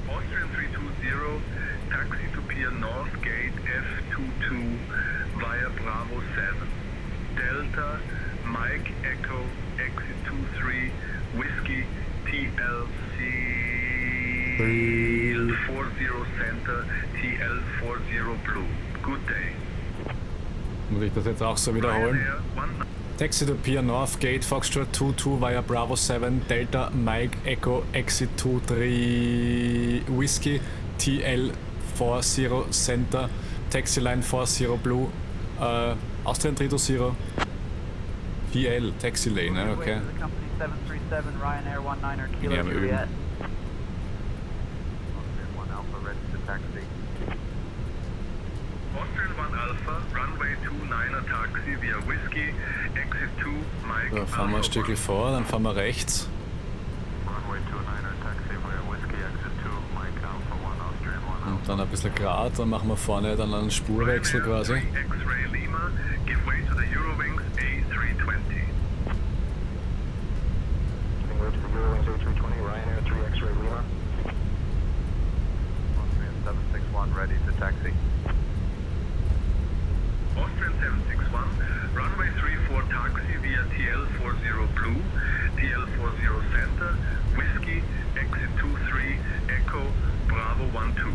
Speaker 9: Austrian 320, taxi to Pier North Gate F22 via Bravo 7. Delta, Mike Echo, exit 23, Whiskey, TLC 40 Center, TL40 Blue. Good day.
Speaker 1: Muss ich das jetzt auch so wiederholen?
Speaker 9: Ryanair 19
Speaker 1: Taxi to Pier North Gate, Foxtrot 22 via Bravo 7, Delta Mike Echo Exit 23 Whiskey, TL 40 Center, Taxi Line 40 Blue, Austrian 320, PL Taxi Lane, okay.
Speaker 8: Company 737, Ryanair 19er, Kilo
Speaker 1: Ja, wir üben.
Speaker 8: Juliet. Austrian 1 Alpha, ready to taxi.
Speaker 9: Austrian 1 Alpha, runway 29er taxi via Whiskey, exit 2, Mike
Speaker 1: So, fahren wir ein Stückchen vor, dann fahren wir rechts.
Speaker 9: Runway 29er taxi via Whiskey, exit 2, Mike Alpha 1, Austrian 1 Alpha.
Speaker 1: Und dann ein bisschen gerade, dann machen wir vorne dann einen Spurwechsel quasi.
Speaker 9: X-Ray Lima, give way to the Eurowings A320.
Speaker 11: Giving way to the Eurowings A320, Ryanair 3 X-Ray Lima.
Speaker 8: Austrian 761, ready to taxi.
Speaker 9: Austrian 761, runway 34 taxi via TL40 Blue, TL40 Center, Whiskey, exit 23, Echo, Bravo 12.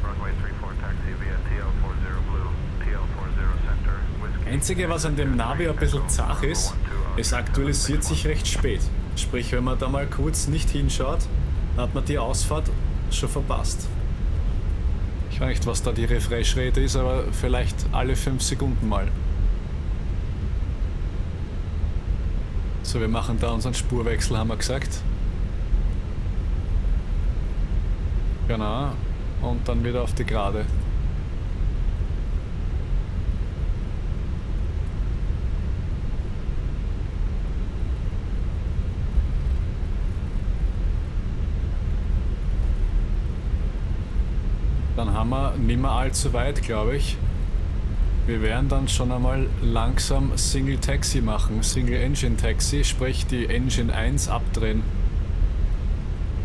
Speaker 8: Runway 34 taxi via TL40 Blue, TL40 Center, Whiskey.
Speaker 1: Einzige, was an dem Navi ein bisschen zach ist, es aktualisiert sich recht spät. Sprich, wenn man da mal kurz nicht hinschaut, dann hat man die Ausfahrt schon verpasst. Ich weiß nicht, was da die Refresh-Rate ist, aber vielleicht alle 5 Sekunden mal. So, wir machen da unseren Spurwechsel, haben wir gesagt. Genau. Und dann wieder auf die Gerade. Dann haben wir nicht mehr allzu weit, glaube ich. Wir werden dann schon einmal langsam Single Taxi machen, Single Engine Taxi, sprich die Engine 1 abdrehen,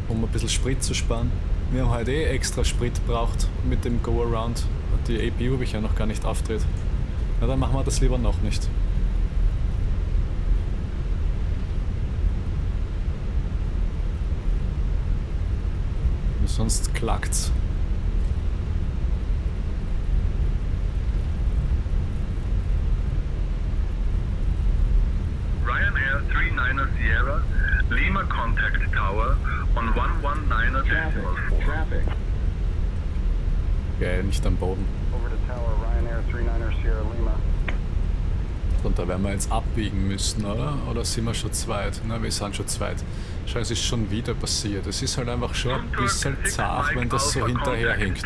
Speaker 1: um ein bisschen Sprit zu sparen. Wir haben heute extra Sprit gebraucht mit dem Go-Around. Die APU habe ich ja noch gar nicht aufgedreht. Na, dann machen wir das lieber noch nicht. Sonst klackt's.
Speaker 9: Ryanair 39er Sierra, Lima contact tower on 119er decimal 4.
Speaker 1: Geil, nicht am Boden.
Speaker 11: Over to Tower, Ryanair 39er Sierra Lima.
Speaker 1: Und da werden wir jetzt abbiegen müssen, oder? Oder sind wir schon zweit? Na, wir sind schon zweit. Schau, es ist schon wieder passiert. Es ist halt einfach schon ein bisschen zart, wenn das so hinterherhinkt.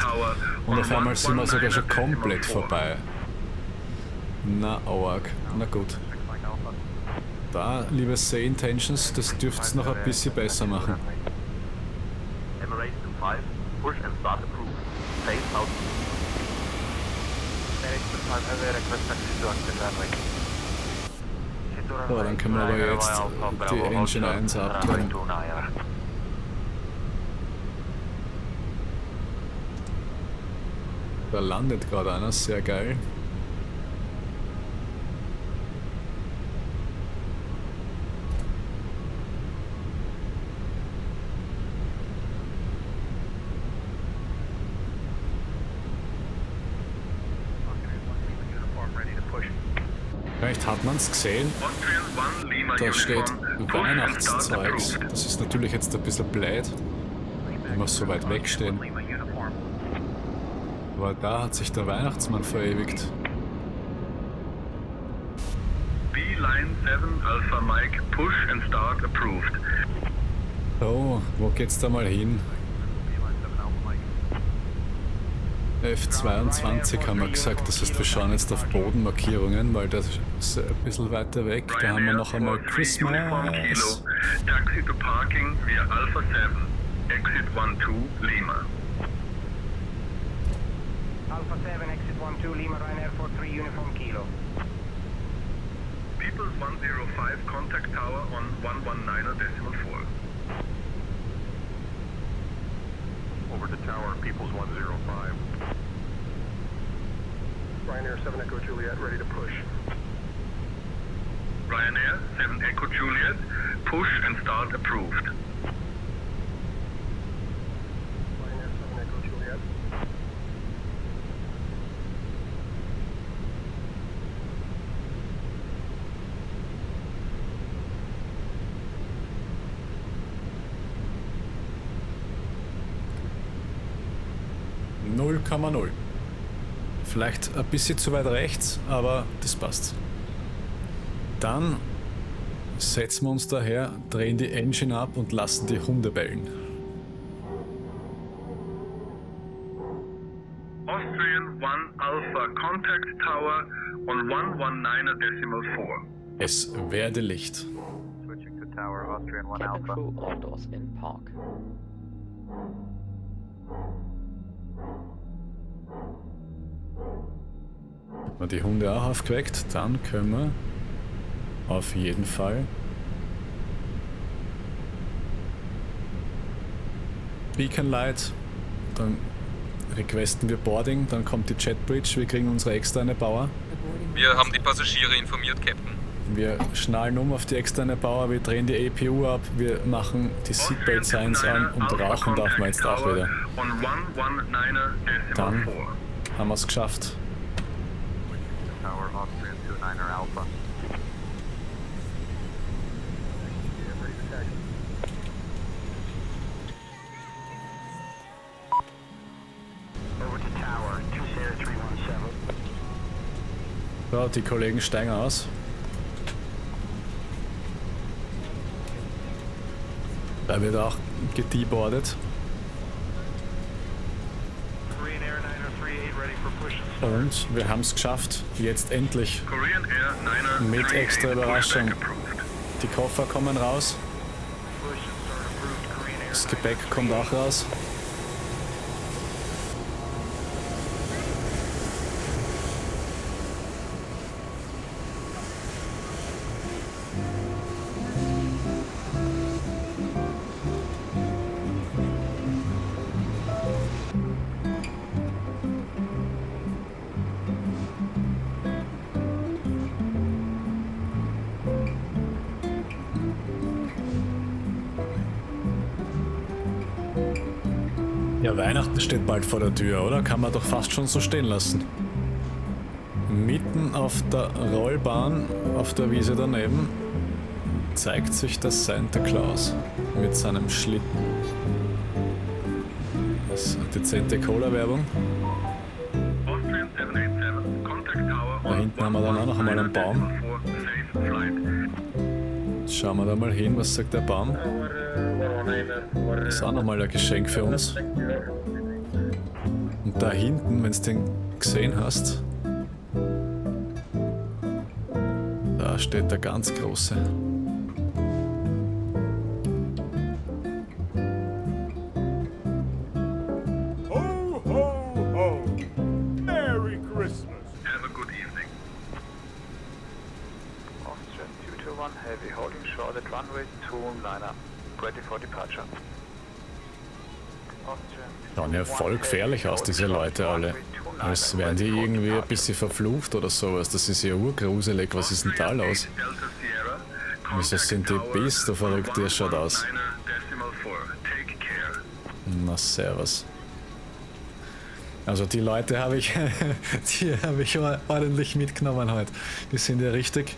Speaker 1: Und auf einmal sind wir sogar schon komplett vorbei. Na, arg. Na gut. Da, liebe Say Intentions, das dürft's noch ein bisschen besser machen.
Speaker 8: Emirates 5, push and start approved. Face out. Emirates 5, have a request taxi to active runway.
Speaker 1: So, dann können wir aber jetzt die Engine 1 abdrehen. Da landet gerade einer, sehr geil. Vielleicht hat man es gesehen, da steht Weihnachtszeugs. Das ist natürlich jetzt ein bisschen blöd, wenn wir so weit wegstehen. Aber da hat sich der Weihnachtsmann verewigt.
Speaker 9: B-Line 7 Alpha Mike, push and start approved.
Speaker 1: Oh, wo geht's da mal hin? F22 haben wir gesagt, das heißt, wir schauen jetzt auf Bodenmarkierungen, weil das ist ein bisschen weiter weg. Da haben wir noch einmal Christmas.
Speaker 9: Taxi to parking via Alpha 7, exit 12 Lima.
Speaker 5: Alpha 7, exit 12, Lima, Ryanair 43, Uniform Kilo.
Speaker 9: Peoples 105, contact tower on 119er decimal 4.
Speaker 11: Over to Tower, Peoples 105. Ryanair 7 Echo Juliet, ready to push.
Speaker 9: Ryanair 7 Echo Juliet, push and start approved.
Speaker 11: Ryanair 7 Echo Juliet.
Speaker 1: 0,0. Vielleicht ein bisschen zu weit rechts, aber das passt. Dann setzen wir uns daher, drehen die Engine ab und lassen die Hunde bellen.
Speaker 9: Austrian 1 Alpha Contact Tower on 119.4.
Speaker 1: Es werde Licht.
Speaker 8: Switching to tower, Austrian 1
Speaker 3: Cabin
Speaker 8: Alpha.
Speaker 3: crew all doors in park.
Speaker 1: Wenn die Hunde auch aufgeweckt, dann können wir auf jeden Fall Beacon Light, dann requesten wir Boarding, dann kommt die Jetbridge, wir kriegen unsere externe Power.
Speaker 2: Wir haben die Passagiere informiert, Captain.
Speaker 1: Wir schnallen um auf die externe Power, wir drehen die APU ab, wir machen die Seatbelt Signs an und rauchen darf man jetzt auch wieder. Dann haben wir es geschafft.
Speaker 8: Tower, Austrian 29er Alpha.
Speaker 5: Over to tower, 20317.
Speaker 1: So, die Kollegen steigen aus. Da wird auch gedeboardet.
Speaker 8: Korean Air 9038 ready for push and start.
Speaker 1: Und wir haben es geschafft. Jetzt endlich.
Speaker 9: Korean Air 9er
Speaker 1: Mit extra Überraschung.
Speaker 9: approved.
Speaker 1: Die Koffer kommen raus.
Speaker 8: Push and start approved. Korean Air
Speaker 1: Das Gepäck kommt auch raus. Ja, Weihnachten steht bald vor der Tür, oder? Kann man doch fast schon so stehen lassen. Mitten auf der Rollbahn, auf der Wiese daneben, zeigt sich der Santa Claus mit seinem Schlitten. Das ist eine dezente Cola-Werbung.
Speaker 9: Austrian 787 Contact Tower
Speaker 1: Da hinten haben wir dann auch noch einmal einen Baum.
Speaker 9: Safe flight.
Speaker 1: Jetzt schauen wir da mal hin, was sagt der Baum. Das ist auch nochmal ein Geschenk für uns. Und da hinten, wenn du den gesehen hast, da steht der ganz große.
Speaker 12: Ho, ho, ho! Merry Christmas!
Speaker 9: Have a good evening.
Speaker 8: Austrian 221 heavy, holding short at runway 29er. Ready for departure.
Speaker 1: Schauen ja voll gefährlich aus, diese Leute alle. Als wären die irgendwie ein bisschen verflucht oder sowas. Das ist ja urgruselig. Was ist denn da los?
Speaker 9: Delta Sierra.
Speaker 1: Wieso sind die bis so verrückt? Der schaut aus.
Speaker 9: 9er decimal 4. Take care.
Speaker 1: Na, servus. Also die Leute habe ich, die habe ich ordentlich mitgenommen heute. Die sind ja richtig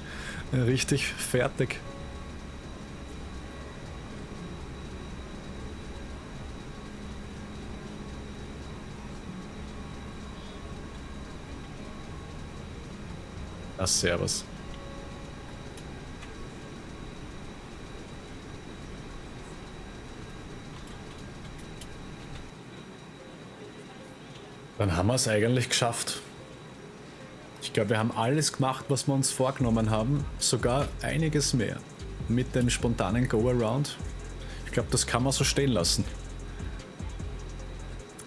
Speaker 1: fertig. Ah, servus. Dann haben wir es eigentlich geschafft. Ich glaube, wir haben alles gemacht, was wir uns vorgenommen haben. Sogar einiges mehr. Mit dem spontanen Go-Around. Ich glaube, das kann man so stehen lassen.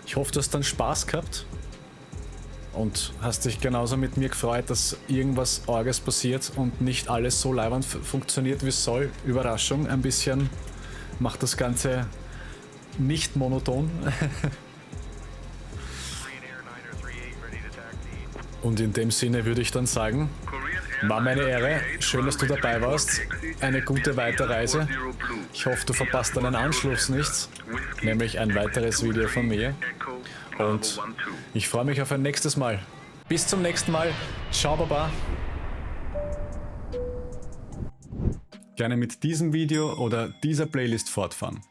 Speaker 1: Ich hoffe, du hast dann Spaß gehabt. Und hast dich genauso mit mir gefreut, dass irgendwas Orges passiert und nicht alles so leibend funktioniert, wie es soll. Überraschung, ein bisschen macht das Ganze nicht monoton. Und in dem Sinne würde ich dann sagen, war meine Ehre, schön, dass du dabei warst, eine gute Weiterreise. Ich hoffe, du verpasst deinen Anschluss nicht, nämlich ein weiteres Video von mir. Und ich freue mich auf ein nächstes Mal. Bis zum nächsten Mal. Ciao, Baba. Gerne mit diesem Video oder dieser Playlist fortfahren.